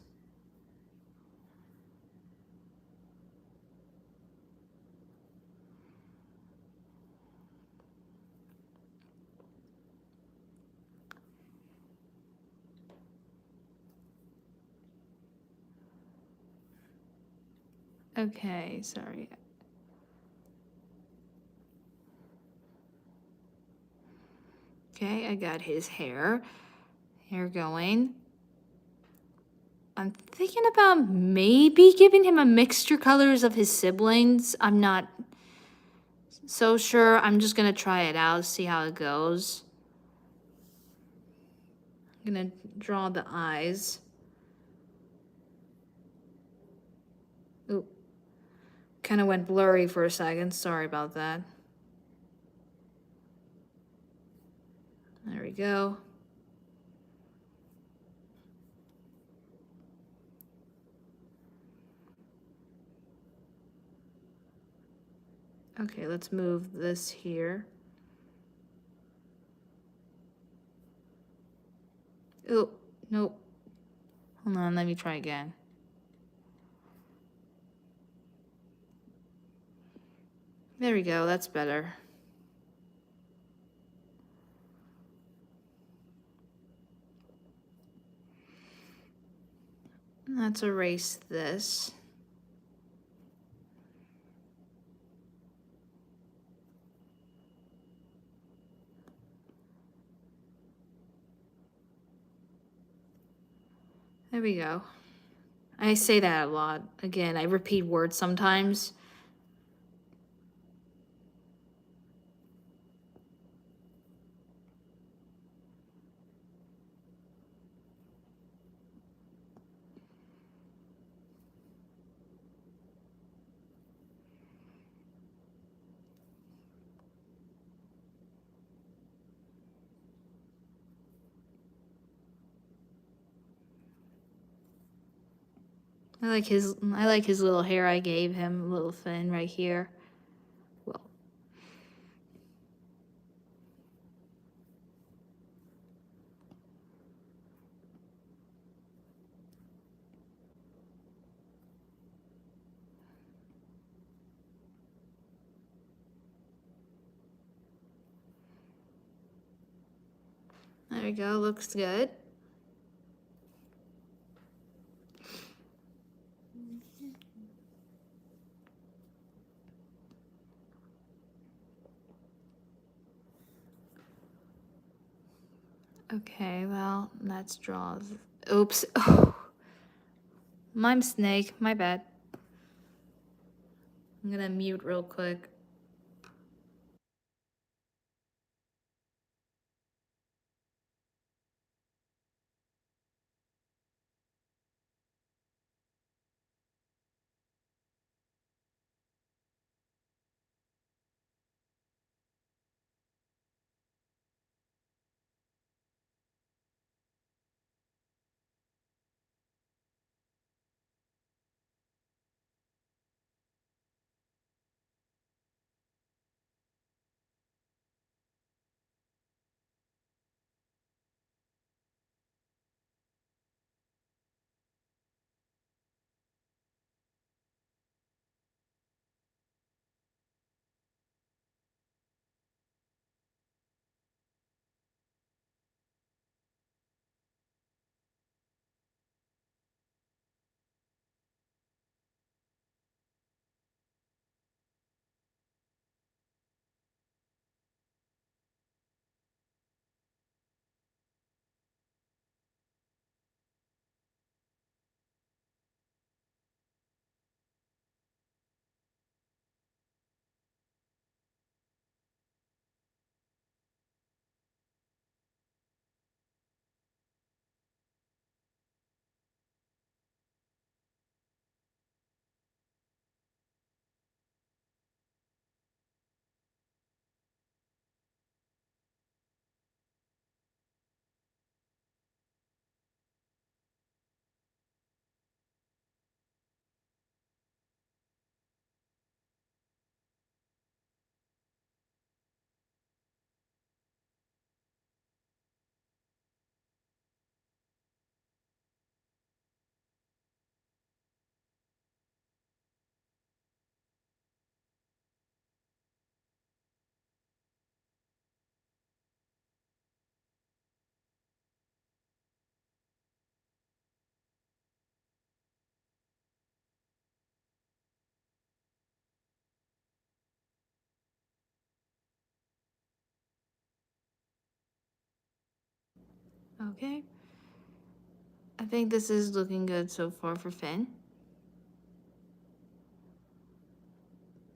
Okay, sorry. Okay, I got his hair going. I'm thinking about maybe giving him a mixture colors of his siblings. I'm not so sure. I'm just gonna try it out, see how it goes. I'm gonna draw the eyes. Ooh, kind of went blurry for a second. Sorry about that. There we go. Okay, let's move this here. Oh, nope. Hold on, let me try again. There we go, that's better. Let's erase this. There we go. I say that a lot. Again, I repeat words sometimes. I like his little hair I gave him, a little thin right here. Well, there we go, looks good. Okay, well, let's draw. Oops. Oh, my snake, my bad. I'm gonna mute real quick. Okay. I think this is looking good so far for Finn.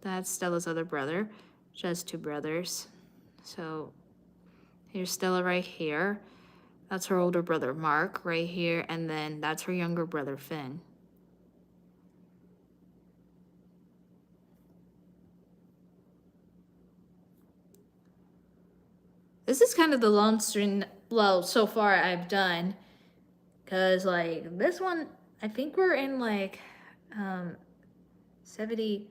That's Stella's other brother. She has two brothers. So here's Stella right here. That's her older brother, Mark, right here. And then that's her younger brother, Finn. This is kind of the long string, well, so far I've done. Because, like, this one, I think we're in, like, 70,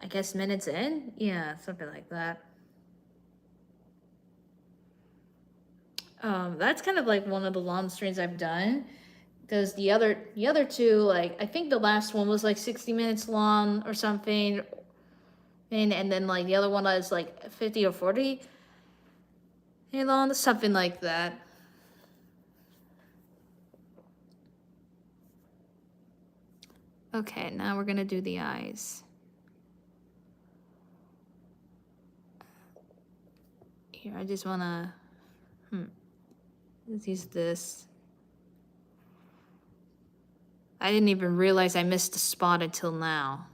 I guess, minutes in? Yeah, something like that. That's kind of like one of the long strings I've done. Because the other two, like, I think the last one was like 60 minutes long or something. And then, like, the other one was like 50 or 40 long, something like that. Okay, now we're gonna do the eyes. Here, I just wanna, let's use this. I didn't even realize I missed a spot until now.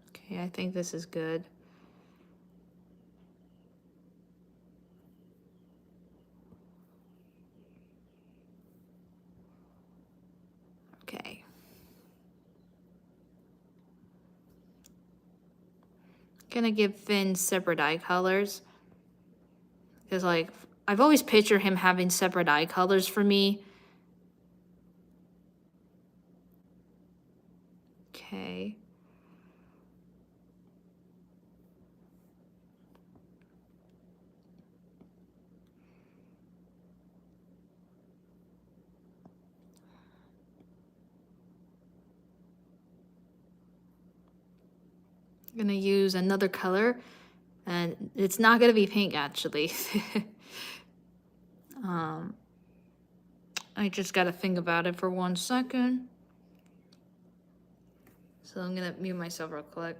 Okay, I think this is good. Okay. Gonna give Finn separate eye colors. Because, like, I've always pictured him having separate eye colors for me. Okay. I'm gonna use another color. And it's not gonna be pink, actually. I just gotta think about it for 1 second. So I'm gonna mute myself real quick.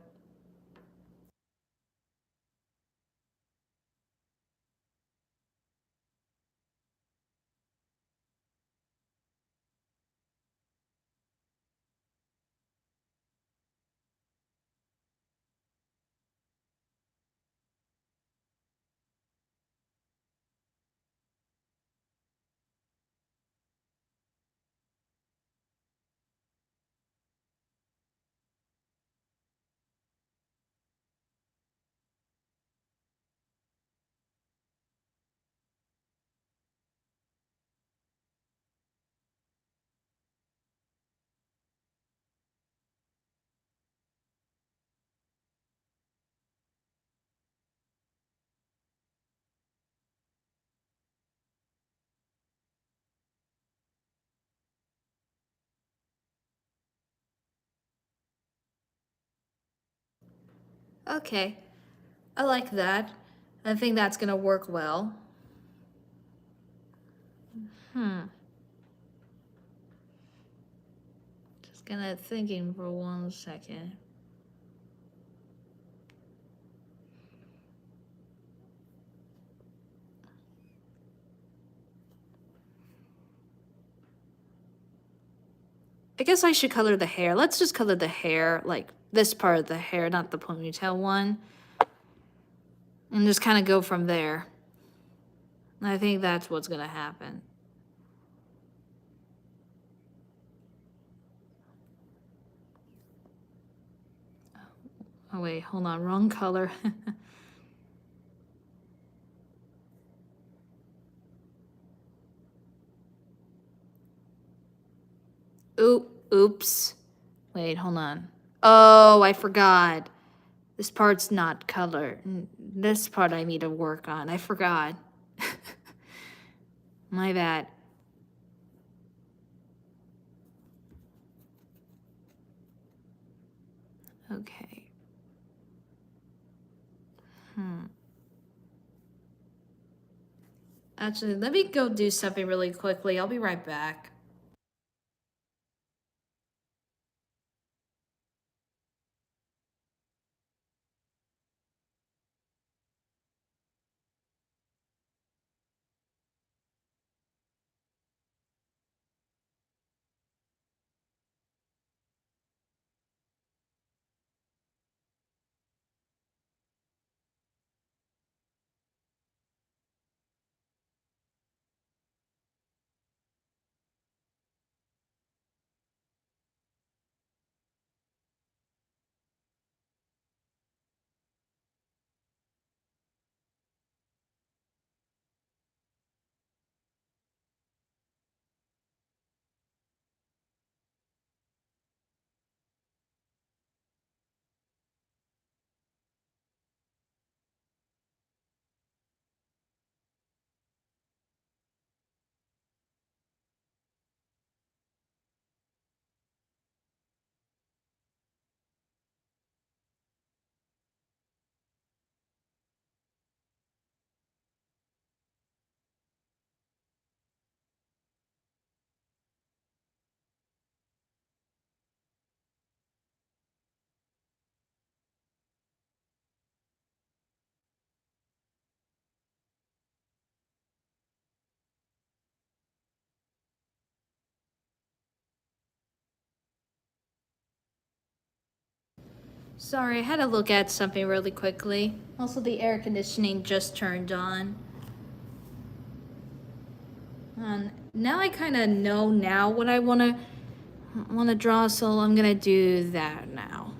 Okay, I like that. I think that's gonna work well. Just gonna thinking for 1 second. I guess I should color the hair. Let's just color the hair, like this part of the hair, not the ponytail one. And just kind of go from there. I think that's what's gonna happen. Oh wait, hold on, wrong color. Oops. Wait, hold on. Oh, I forgot. This part's not color. This part I need to work on. I forgot. My bad. Okay. Actually, let me go do something really quickly. I'll be right back. Sorry, I had to look at something really quickly. Also, the air conditioning just turned on. Now I kind of know now what I wanna draw, so I'm gonna do that now.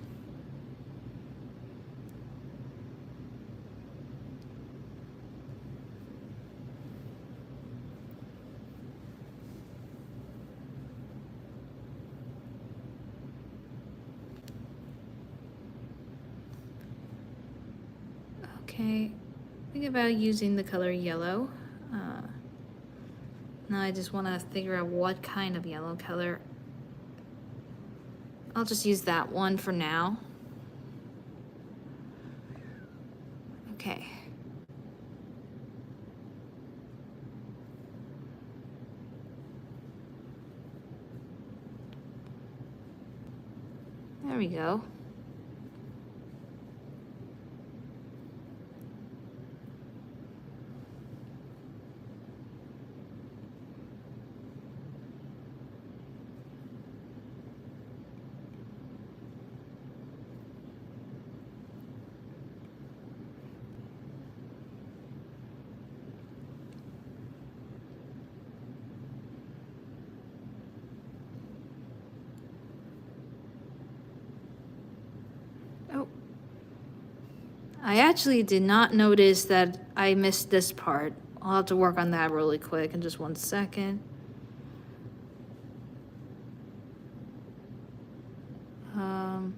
Okay, think about using the color yellow. Now I just want to figure out what kind of yellow color. I'll just use that one for now. Okay. There we go. Oh. I actually did not notice that I missed this part. I'll have to work on that really quick in just 1 second. Um,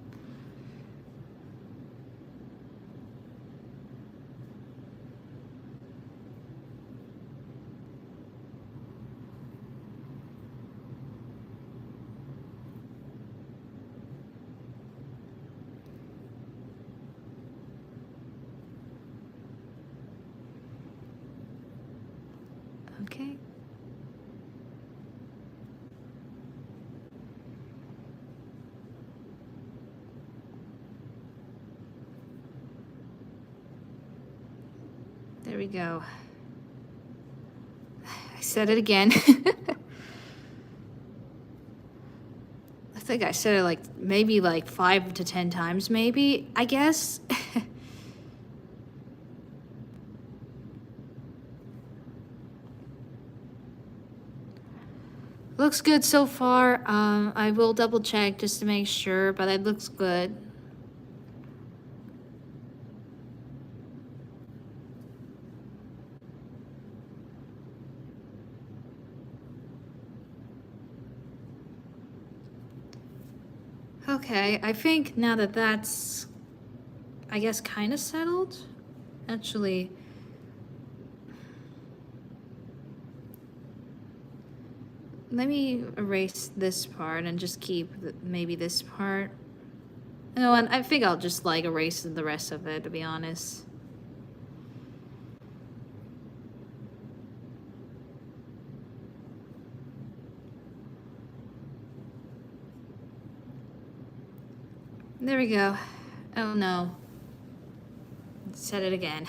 okay. There we go. I said it again. I think I said it like maybe like 5 to 10 times, maybe, I guess. Looks good so far. I will double check just to make sure, but it looks good. Okay, I think now that that's, I guess, kind of settled. Actually, let me erase this part and just keep maybe this part. No, and I think I'll just like erase the rest of it, to be honest. There we go. Oh no. Said it again.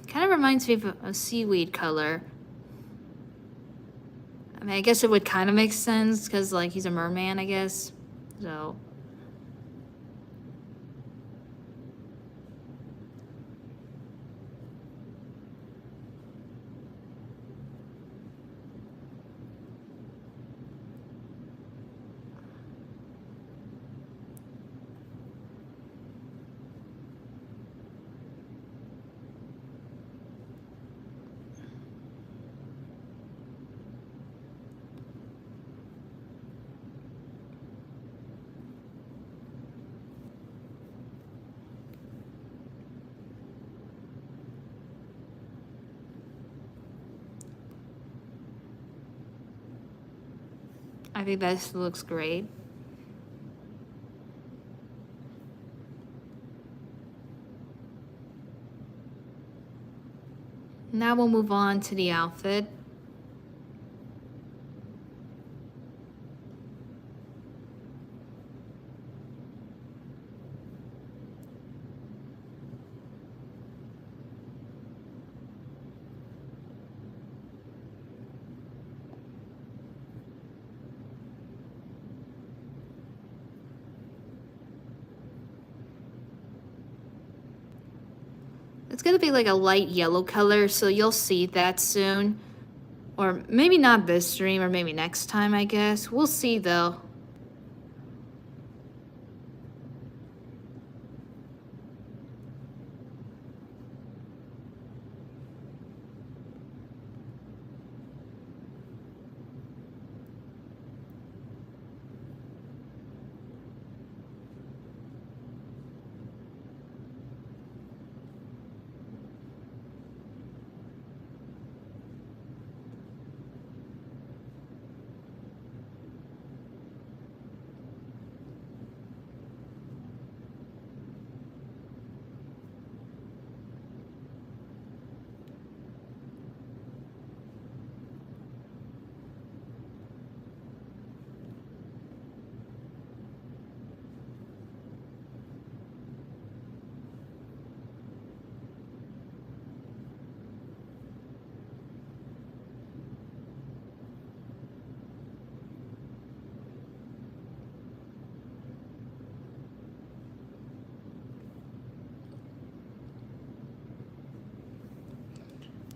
Kind of reminds me of a seaweed color. I mean, I guess it would kind of make sense because, like, he's a merman, I guess. So. I think this looks great. Now we'll move on to the outfit. It's gonna be like a light yellow color, so you'll see that soon. Or maybe not this stream, or maybe next time, I guess. We'll see though.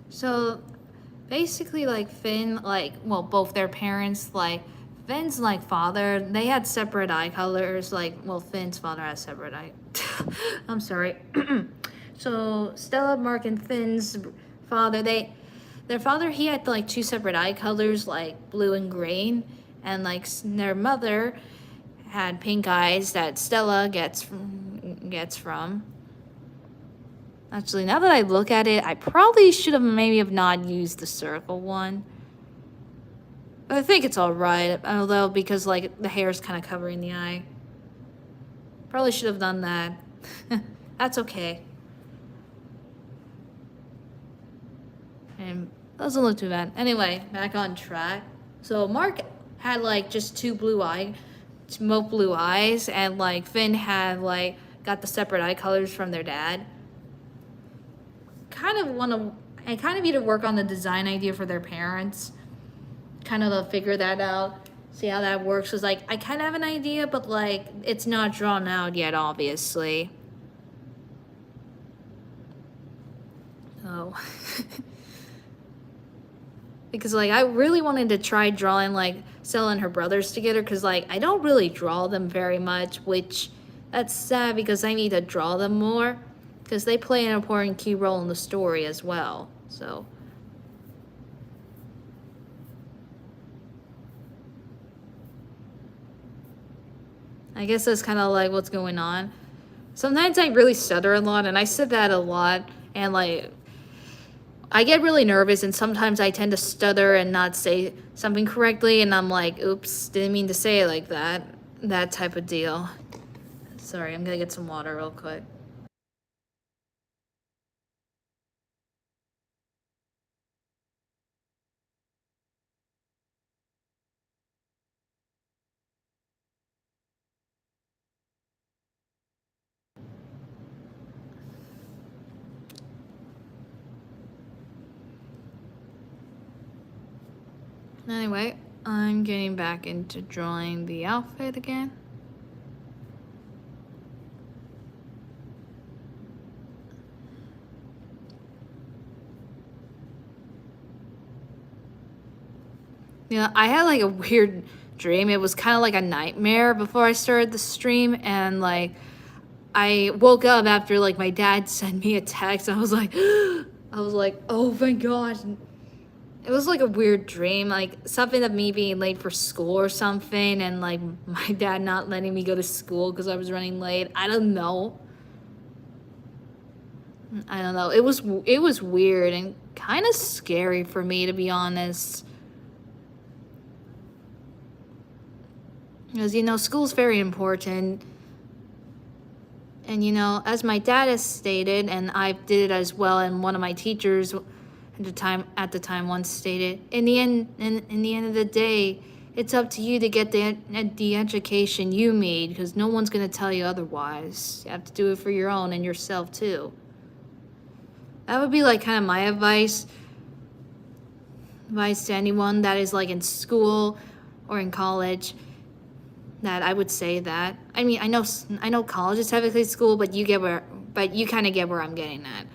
So basically, like Finn, like, well, both their parents, like Finn's like father, they had separate eye colors. Like, well, Finn's father has separate eye. I'm sorry. So Stella, Mark, and Finn's father, their father, he had like two separate eye colors, like blue and green, and like their mother had pink eyes that Stella gets from. Actually, now that I look at it, I probably should have maybe have not used the circle one. But I think it's alright, although because like the hair is kind of covering the eye. Probably should have done that. That's okay. And doesn't look too bad. Anyway, back on track. So Mark had like just both blue eyes, and like Finn had like got the separate eye colors from their dad. I kind of need to work on the design idea for their parents. Kind of to figure that out, see how that works. Cause like I kind of have an idea, but like it's not drawn out yet, obviously. Oh. Because like I really wanted to try drawing like Stella and her brothers together, because like I don't really draw them very much, which that's sad because I need to draw them more, because they play an important key role in the story as well. So I guess that's kind of like what's going on. Sometimes I really stutter a lot, and I said that a lot, and like I get really nervous and sometimes I tend to stutter and not say something correctly, and I'm like, oops, didn't mean to say it like that. That type of deal. Sorry, I'm gonna get some water real quick. Anyway, I'm getting back into drawing the outfit again. Yeah, I had like a weird dream. It was kind of like a nightmare before I started the stream, and like I woke up after like my dad sent me a text. I was like, oh my gosh. It was like a weird dream, like something of me being late for school or something, and like my dad not letting me go to school because I was running late. I don't know. I don't know. It was weird and kind of scary for me, to be honest. Because school's very important. And as my dad has stated, and I did it as well, and one of my teachers at the time once stated, in the end of the day, it's up to you to get the education you need, because no one's going to tell you otherwise. You have to do it for your own and yourself too. That would be like kind of my advice to anyone that is like in school or in college. That I would say that. I mean, I know college is technically school, but you kind of get where I'm getting at.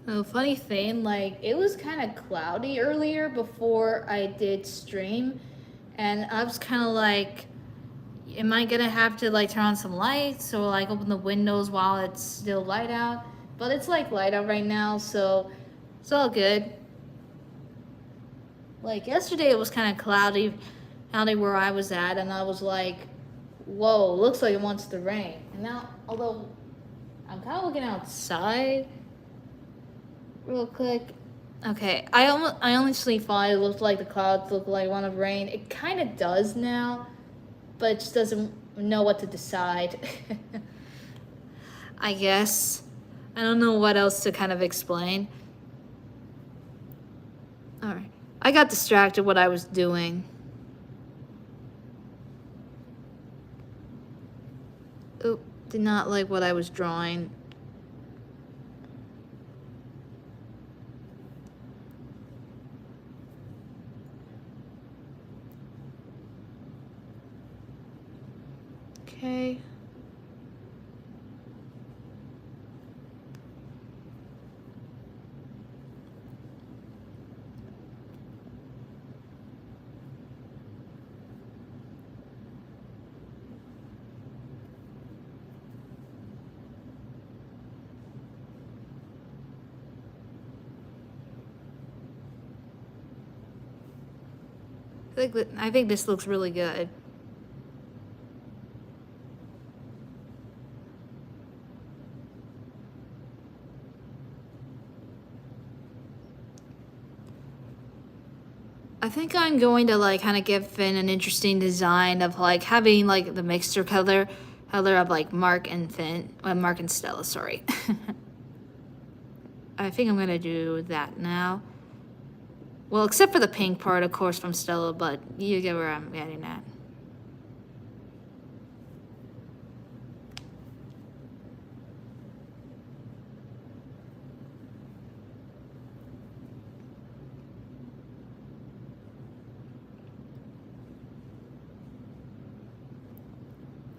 A funny thing, like it was kind of cloudy earlier before I did stream, and I was kind of like, am I gonna have to like turn on some lights or like open the windows while it's still light out? But it's like light out right now, so it's all good. Like yesterday, it was kind of cloudy where I was at, and I was like, whoa, looks like it wants to rain. And now, although I'm kind of looking outside real quick. Okay, I honestly thought it looked like the clouds looked like want to rain. It kind of does now, but it just doesn't know what to decide. I guess. I don't know what else to kind of explain. Alright. I got distracted what I was doing. Oop, did not like what I was drawing. Okay. I think this looks really good. I think I'm going to like kind of give Finn an interesting design of like having like the mixture color of like Mark and Mark and Stella, sorry. I think I'm gonna do that now. Well, except for the pink part, of course, from Stella, but you get where I'm getting at.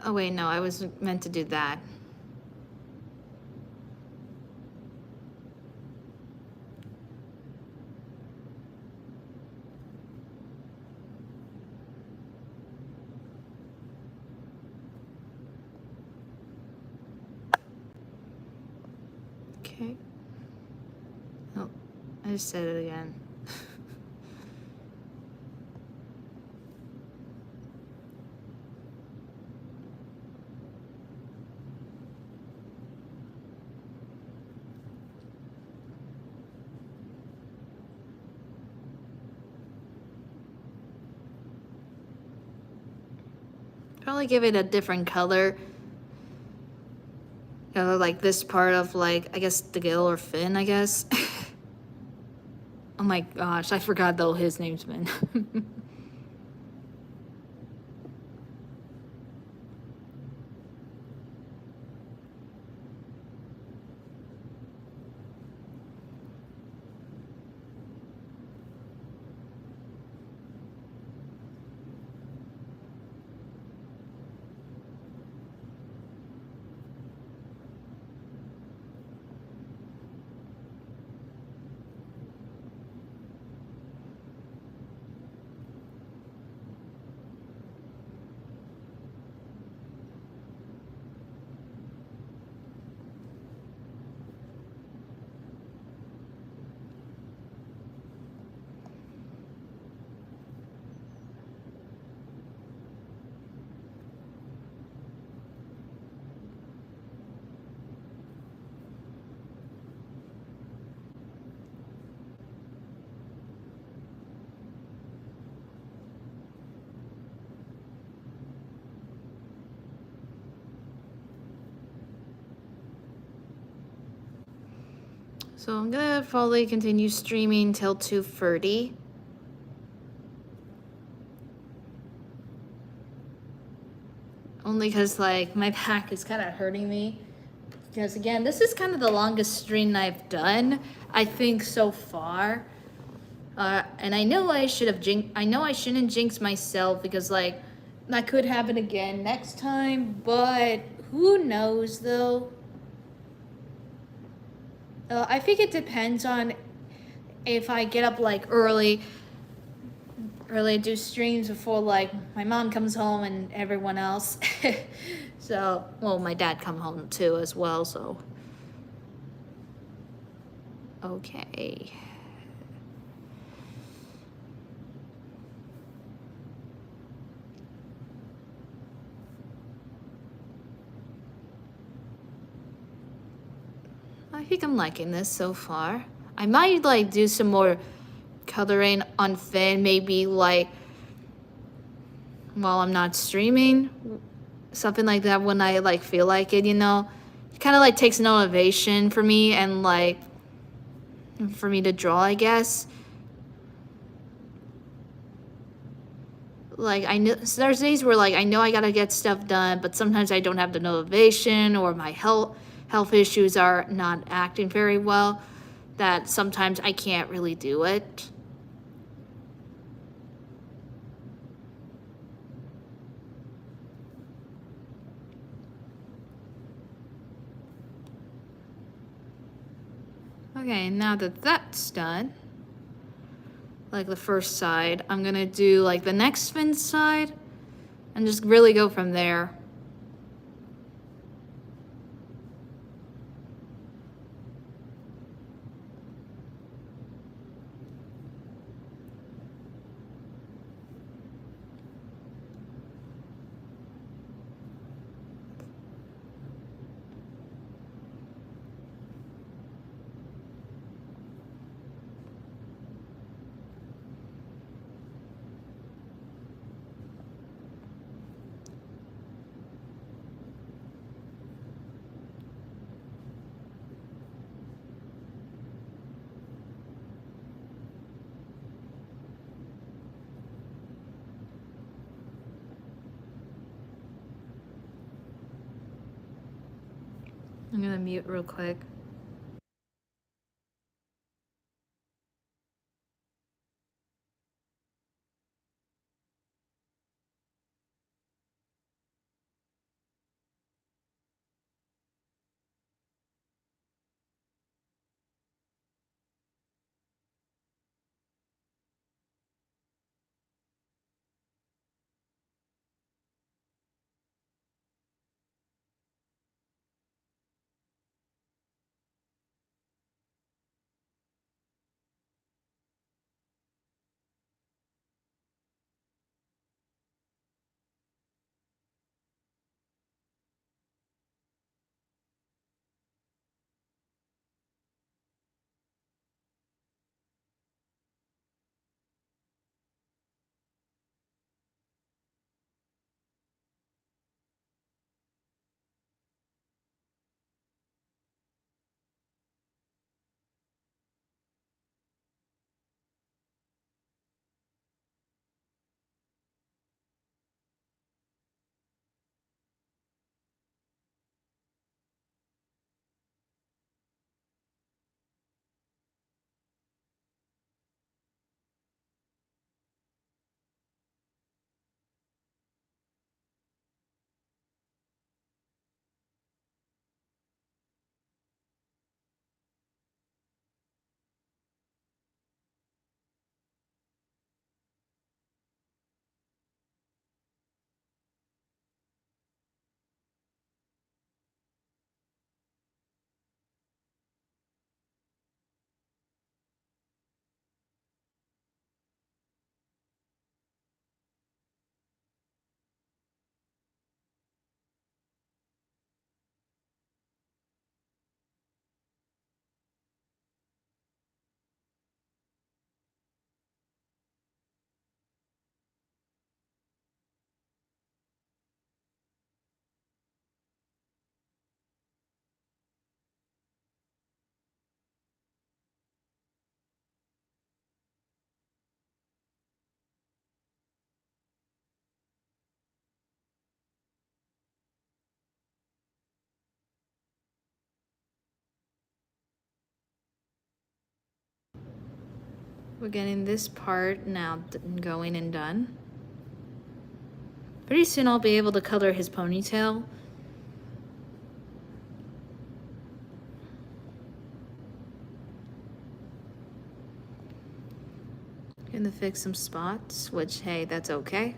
Oh wait, no, I was meant to do that. Okay. Oh, I just said it again. Probably give it a different color. Like this part of like, I guess the gill or fin, I guess. Oh my gosh, I forgot though his name's Min. So I'm gonna probably continue streaming till 2:30. Only because like my back is kind of hurting me. Because again, this is kind of the longest stream I've done, I think, so far. And I know I should have I know I shouldn't jinx myself because like that could happen again next time, but who knows though? I think it depends on if I get up like early do streams before like my mom comes home and everyone else. So, well, my dad come home too as well, so. Okay. I think I'm liking this so far. I might like do some more coloring on Finn, maybe like while I'm not streaming. Something like that when I like feel like it, you know? It kind of like takes no motivation for me and like for me to draw, I guess. Like I know so there's days where like I know I gotta get stuff done, but sometimes I don't have the motivation or my health issues are not acting very well. That sometimes I can't really do it. Okay, now that that's done, like the first side, I'm gonna do like the next fin side and just really go from there. I'm gonna mute real quick. We're getting this part now going and done. Pretty soon I'll be able to color his ponytail. Gonna fix some spots, which, hey, that's okay.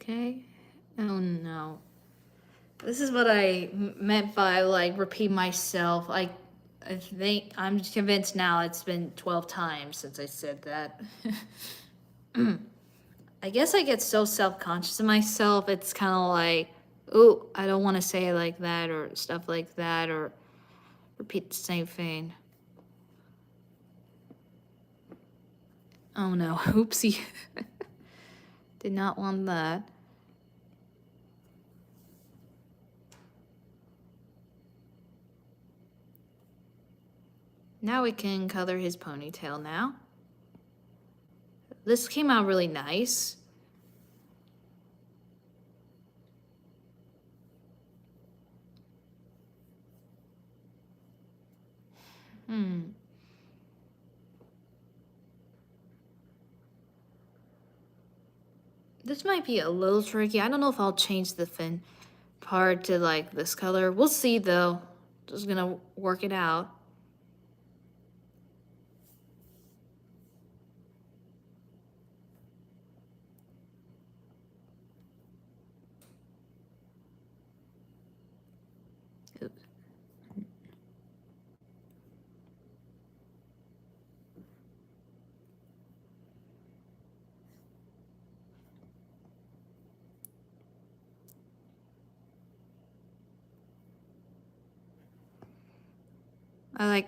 Okay. Oh no. This is what I meant by like repeat myself. I think I'm convinced now it's been 12 times since I said that. I guess I get so self-conscious of myself. It's kind of like, oh, I don't want to say it like that or stuff like that or repeat the same thing. Oh no, oopsie. Did not want that. Now we can color his ponytail now. This came out really nice. This might be a little tricky. I don't know if I'll change the fin part to like this color. We'll see though. Just gonna work it out.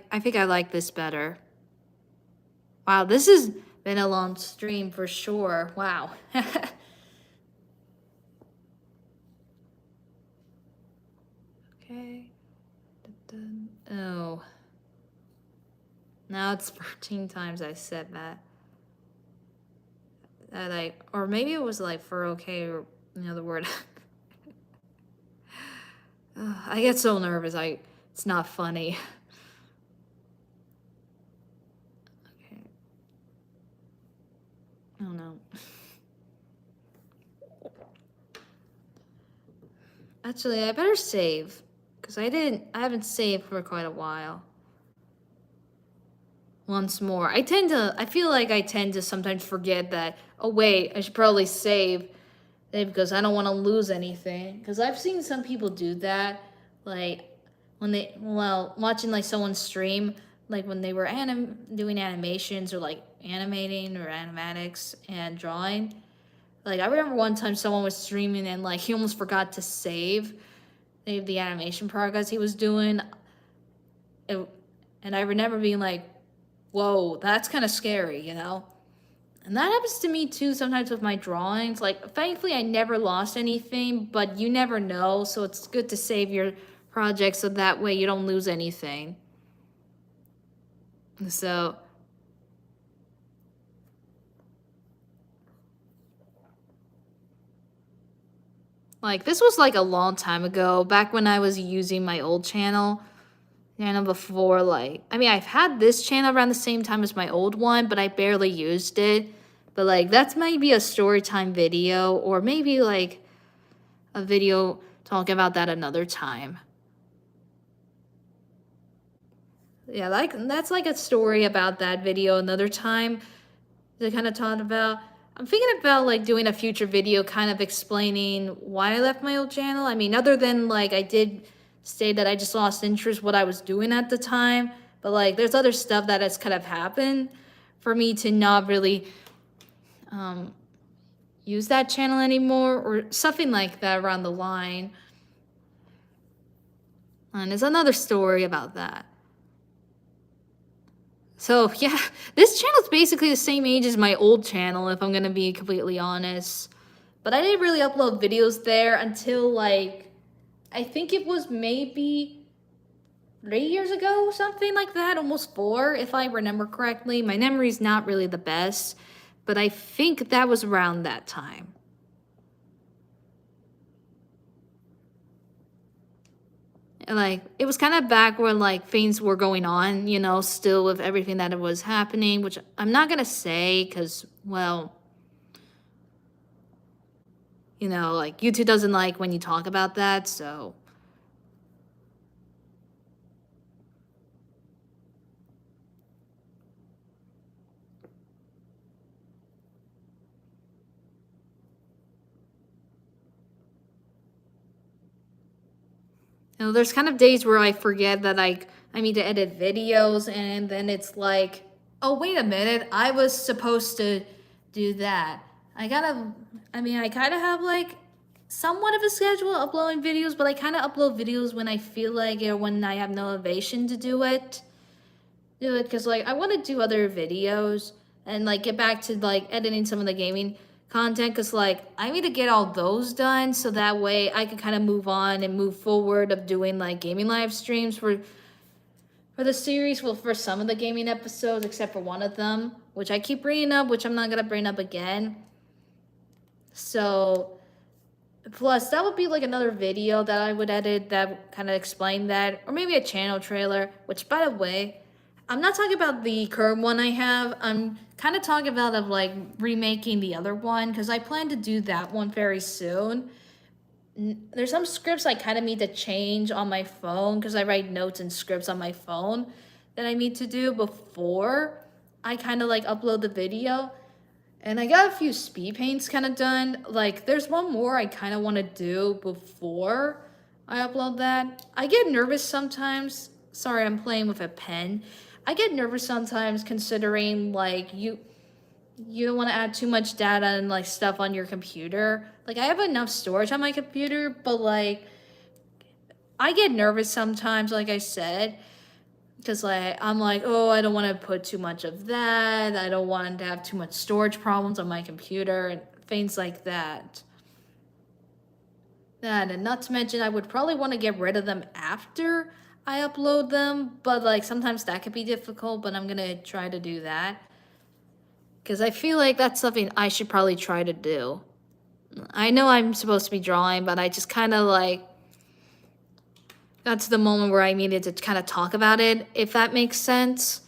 I think I like this better. Wow, this has been a long stream for sure. Wow. Okay. Oh. Now it's 14 times I said that. Or maybe it was like for okay or the word. I get so nervous. It's not funny. Okay. Oh no. Actually, I better save because I haven't saved for quite a while. Once more, I feel like I tend to sometimes forget that, oh wait, I should probably save because I don't want to lose anything. Because I've seen some people do that, like watching like someone stream, like when they were doing animations or like animating or animatics and drawing. Like I remember one time someone was streaming and like he almost forgot to save the animation progress he was doing. And I remember being like, whoa, that's kind of scary, And that happens to me too sometimes with my drawings. Like, thankfully, I never lost anything, but you never know. So it's good to save your project so that way you don't lose anything. So, like, this was like a long time ago, back when I was using my old channel. Before, I've had this channel around the same time as my old one, but I barely used it. But, like, that's maybe a story time video, or maybe, like, a video talking about that another time. Yeah, that's like a story about that video another time to kind of talk about. I'm thinking about, like, doing a future video kind of explaining why I left my old channel. I mean, other than, like, I did say that I just lost interest what I was doing at the time. But like there's other stuff that has kind of happened for me to not really use that channel anymore or something like that around the line. And it's another story about that. So yeah, this channel's basically the same age as my old channel, if I'm gonna be completely honest. But I didn't really upload videos there until like, I think it was maybe 3 years ago, something like that, almost 4, if I remember correctly. My memory's not really the best, but I think that was around that time. Like, it was kind of back when like things were going on, still with everything that was happening, which I'm not gonna say because, well, like YouTube doesn't like when you talk about that, so. There's kind of days where I forget that I need to edit videos, and then it's like, oh, wait a minute, I was supposed to do that. I kind of have like somewhat of a schedule uploading videos, but I kind of upload videos when I feel like it or when I have no motivation to do it. Because like I want to do other videos and like get back to like editing some of the gaming content, because like I need to get all those done so that way I can kind of move on and move forward of doing like gaming live streams for the series. Well, for some of the gaming episodes, except for one of them, which I keep bringing up, which I'm not gonna bring up again. So plus that would be like another video that I would edit that kind of explain that, or maybe a channel trailer, which by the way, I'm not talking about the current one I have. I'm kind of talking about of like remaking the other one, because I plan to do that one very soon. There's some scripts I kind of need to change on my phone, because I write notes and scripts on my phone that I need to do before I kind of like upload the video. And I got a few speed paints kind of done. Like, there's one more I kind of want to do before I upload that. I get nervous sometimes. Sorry, I'm playing with a pen. I get nervous sometimes considering, like, you don't want to add too much data and, like, stuff on your computer. Like, I have enough storage on my computer, but, like, I get nervous sometimes, like I said. Because like I'm like, oh, I don't want to put too much of that. I don't want to have too much storage problems on my computer and things like that. And not to mention, I would probably want to get rid of them after I upload them. But like sometimes that could be difficult. But I'm gonna try to do that, because I feel like that's something I should probably try to do. I know I'm supposed to be drawing, but I just kind of like got to the moment where I needed to kind of talk about it, if that makes sense.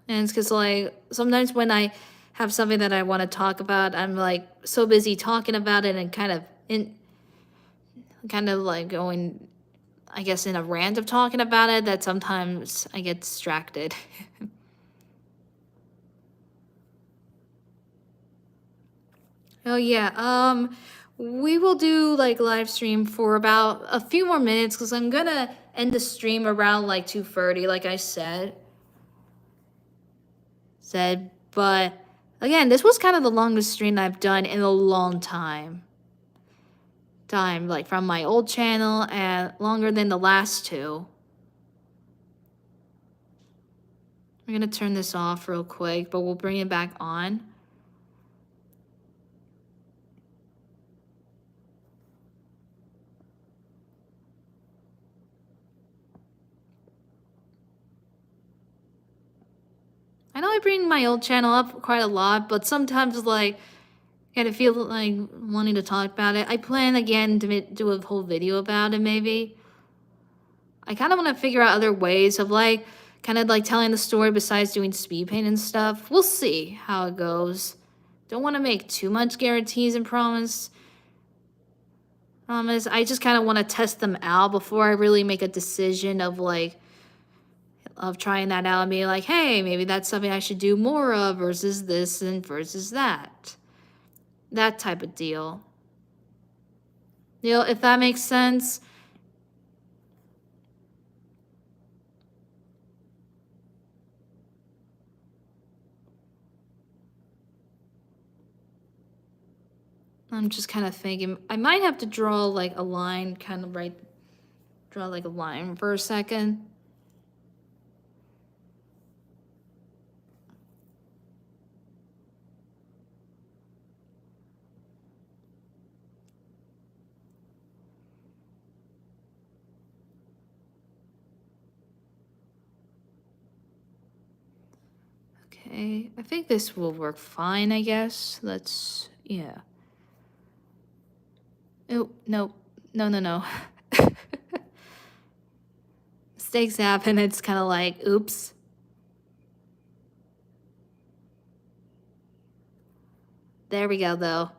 And it's because, like, sometimes when I have something that I want to talk about, I'm, like, so busy talking about it and kind of, like, going, I guess, in a rant of talking about it, that sometimes I get distracted. Oh, yeah, we will do, like, live stream for about a few more minutes, because I'm gonna end the stream around, like, 2:30, like I said. But again, this was kind of the longest stream I've done in a long time. Like from my old channel, and longer than the last two. I'm gonna turn this off real quick, but we'll bring it back on. I know I bring my old channel up quite a lot, but sometimes like I kind of feel like wanting to talk about it. I plan again to do a whole video about it, maybe. I kind of want to figure out other ways of like kind of like telling the story besides doing speed paint and stuff. We'll see how it goes. Don't want to make too much guarantees and promise. I just kind of want to test them out before I really make a decision of like of trying that out and being like, hey, maybe that's something I should do more of versus this and versus that. That type of deal. If that makes sense. I'm just kind of thinking I might have to draw like a line kind of right draw like a line for a second. Okay, I think this will work fine, I guess. Yeah. Oh, no. No. Mistakes happen, it's kind of like, oops. There we go, though.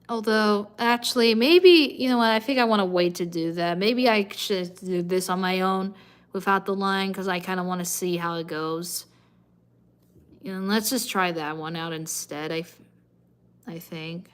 Although, actually, maybe, you know what, I think I want to wait to do that. Maybe I should do this on my own without the line, because I kind of want to see how it goes. And let's just try that one out instead, I think.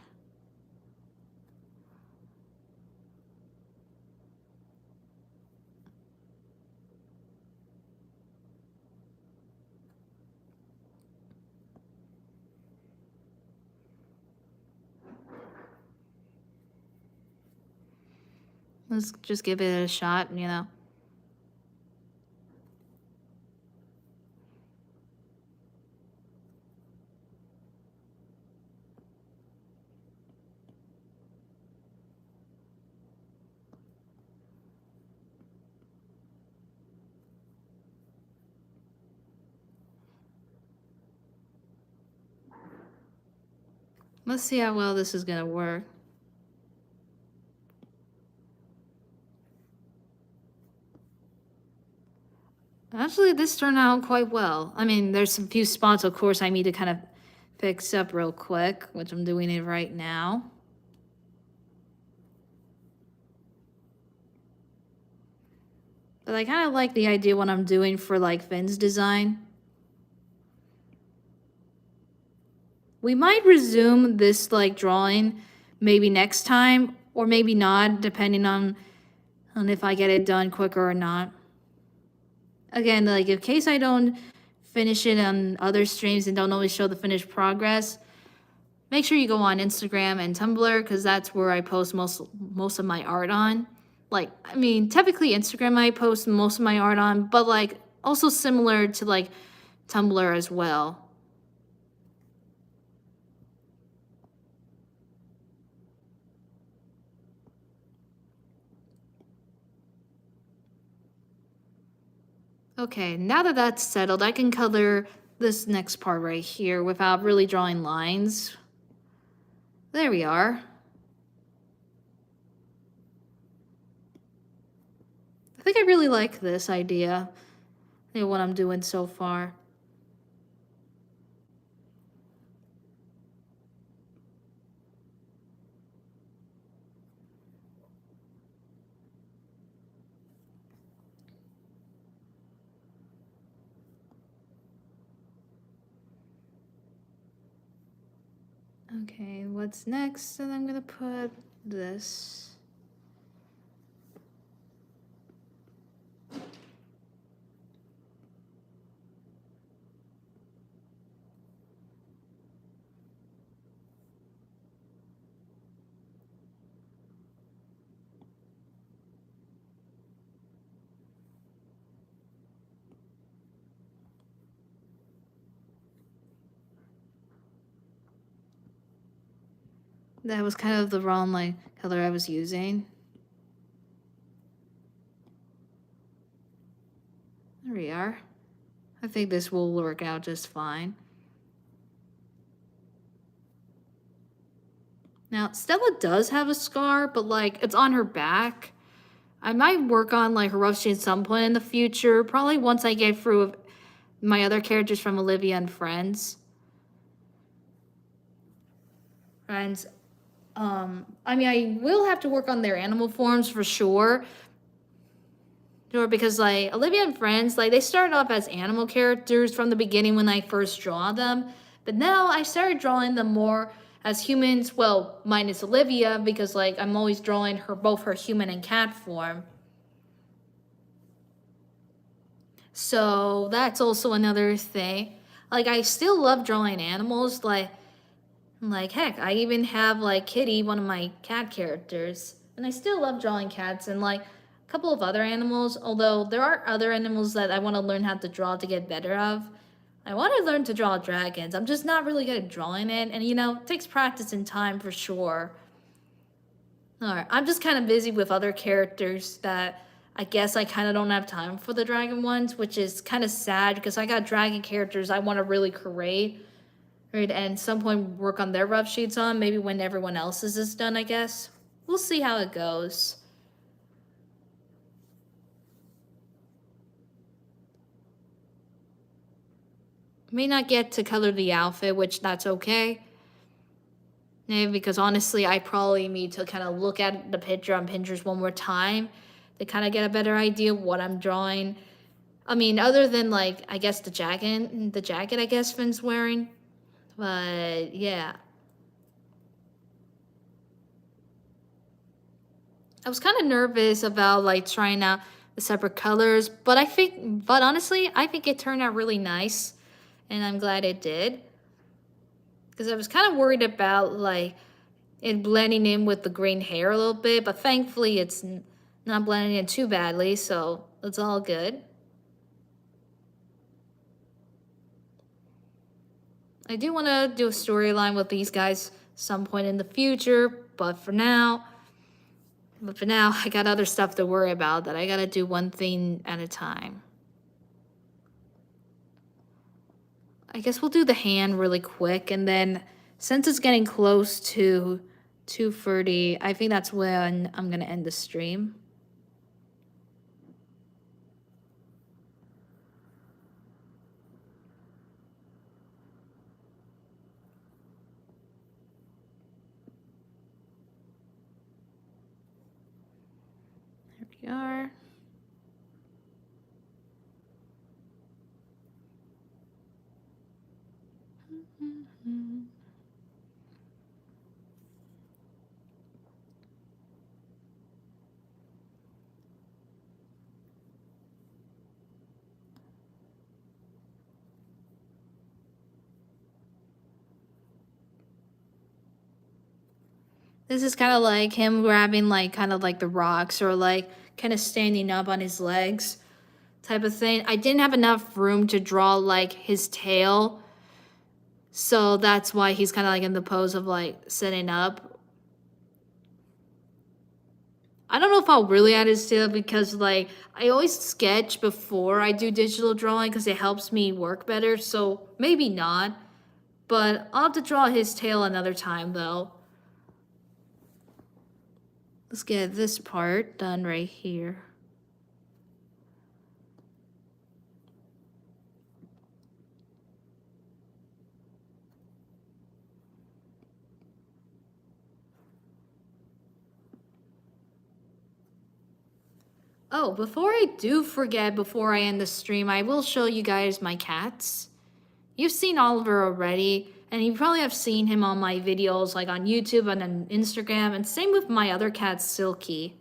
Let's just give it a shot, you know. Let's see how well this is gonna work. Actually, this turned out quite well. I mean, there's some few spots, of course, I need to kind of fix up real quick, which I'm doing it right now. But I kind of like the idea what I'm doing for like Finn's design. We might resume this like drawing maybe next time, or maybe not, depending on if I get it done quicker or not. Again, like in case I don't finish it on other streams and don't always show the finished progress, make sure you go on Instagram and Tumblr, because that's where I post most of my art on. Like, I mean, typically Instagram I post most of my art on, but like also similar to like Tumblr as well. Okay, now that that's settled, I can color this next part right here without really drawing lines. There we are. I think I really like this idea, you know, what I'm doing so far. Okay, what's next? And I'm gonna put this. That was kind of the wrong like color I was using. There we are. I think this will work out just fine. Now, Stella does have a scar, but like it's on her back. I might work on like her rough shade at some point in the future, probably once I get through my other characters from Olivia and Friends. Friends, I mean, I will have to work on their animal forms for sure. Sure, because like Olivia and Friends, like they started off as animal characters from the beginning when I first draw them, but now I started drawing them more as humans. Well, minus Olivia, because like I'm always drawing her both her human and cat form. So that's also another thing. Like I still love drawing animals. Like heck, I even have like Kitty, one of my cat characters, and I still love drawing cats and like a couple of other animals. Although there are other animals that I want to learn how to draw to get better of. I want to learn to draw dragons. I'm just not really good at drawing it, and it takes practice and time for sure. Alright, I'm just kind of busy with other characters that I guess I kind of don't have time for the dragon ones, which is kind of sad because I got dragon characters I want to really create, right? And some point work on their rough sheets on, maybe when everyone else's is done, I guess. We'll see how it goes. May not get to color the outfit, which that's okay. Because honestly, I probably need to kind of look at the picture on Pinterest one more time to kind of get a better idea of what I'm drawing. I mean, other than like, I guess the jacket I guess Finn's wearing. But yeah. I was kind of nervous about like trying out the separate colors, but honestly, I think it turned out really nice, and I'm glad it did. Because I was kind of worried about like it blending in with the green hair a little bit, but thankfully it's not blending in too badly, so it's all good. I do want to do a storyline with these guys some point in the future, but for now, I got other stuff to worry about that I gotta do one thing at a time. I guess we'll do the hand really quick, and then since it's getting close to 2:30, I think that's when I'm gonna end the stream. There we are. This is kind of like him grabbing like kind of like the rocks or like kind of standing up on his legs type of thing. I didn't have enough room to draw like his tail. So that's why he's kind of like in the pose of like sitting up. I don't know if I'll really add his tail because like I always sketch before I do digital drawing because it helps me work better. So maybe not. But I'll have to draw his tail another time though. Let's get this part done right here. Oh, before I do forget, before I end the stream, I will show you guys my cats. You've seen Oliver already, and you probably have seen him on my videos, like on YouTube and on Instagram, and same with my other cat, Silky.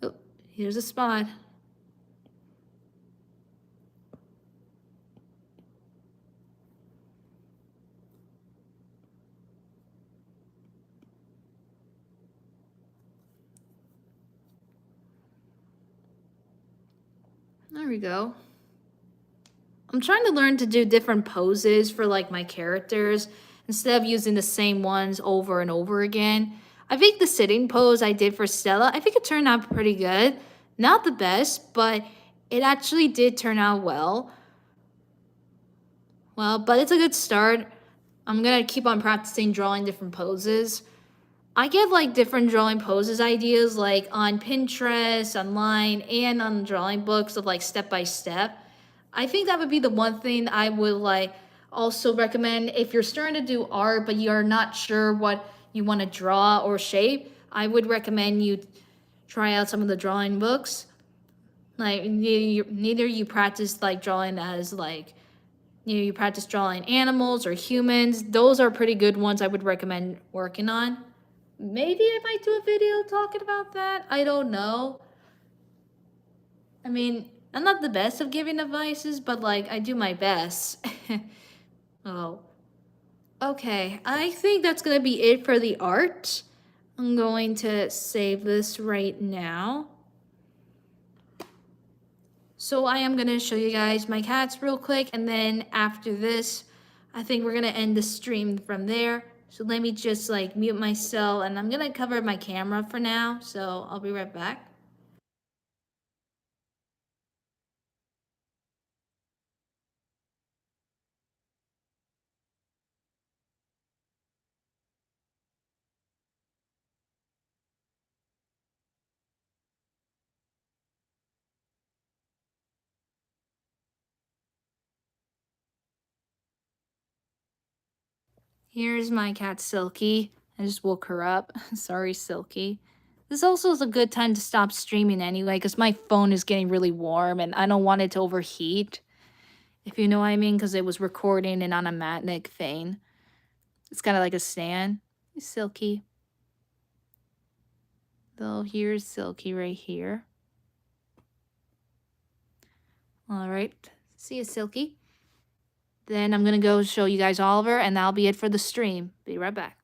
Oh, here's a spot. There we go. I'm trying to learn to do different poses for like my characters instead of using the same ones over and over again. I think the sitting pose I did for Stella, I think it turned out pretty good. Not the best, but it actually did turn out well. Well, but it's a good start. I'm gonna keep on practicing drawing different poses. I get like different drawing poses ideas like on Pinterest, online, and on drawing books of like step by step. I think that would be the one thing I would like also recommend if you're starting to do art but you're not sure what you want to draw or shape. I would recommend you try out some of the drawing books. Like neither you practice like drawing as like You practice drawing animals or humans. Those are pretty good ones I would recommend working on. Maybe I might do a video talking about that. I don't know. I mean, I'm not the best of giving advices, but like I do my best. Oh. Okay, I think that's gonna be it for the art. I'm going to save this right now. So I am gonna show you guys my cats real quick, and then after this, I think we're gonna end the stream from there. So let me just like mute myself, and I'm gonna cover my camera for now, so I'll be right back. Here's my cat Silky. I just woke her up. Sorry, Silky. This also is a good time to stop streaming anyway, because my phone is getting really warm and I don't want it to overheat. If you know what I mean, because it was recording an automatic thing. It's kind of like a stand. Hey, Silky. So here's Silky right here. All right. See you, Silky. Then I'm going to go show you guys Oliver, and that'll be it for the stream. Be right back.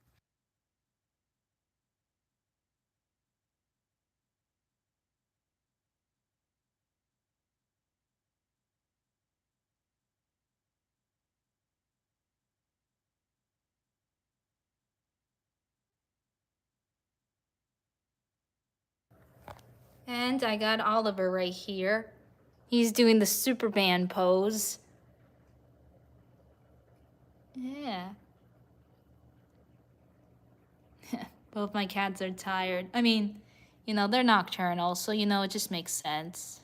And I got Oliver right here. He's doing the Superman pose. Yeah. Both my cats are tired. I mean, they're nocturnal, so it just makes sense.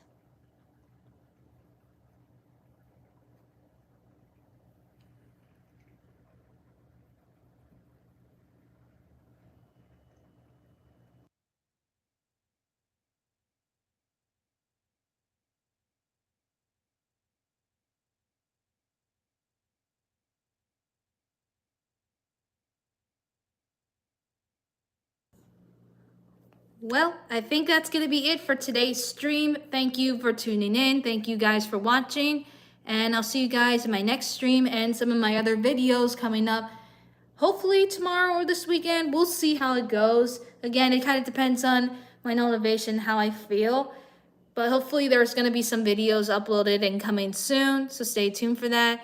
Well, I think that's going to be it for today's stream. Thank you for tuning in. Thank you guys for watching. And I'll see you guys in my next stream and some of my other videos coming up. Hopefully tomorrow or this weekend. We'll see how it goes. Again, it kind of depends on my motivation, how I feel. But hopefully there's going to be some videos uploaded and coming soon. So stay tuned for that.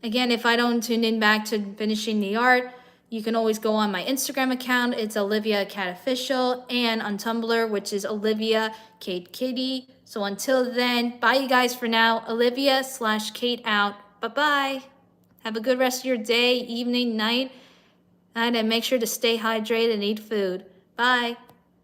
Again, if I don't tune in back to finishing the art, you can always go on my Instagram account. It's Olivia Cat Official, and on Tumblr, which is Olivia Kate Kitty. So until then, bye you guys for now. Olivia/Kate out. Bye-bye. Have a good rest of your day, evening, night, and make sure to stay hydrated and eat food. Bye.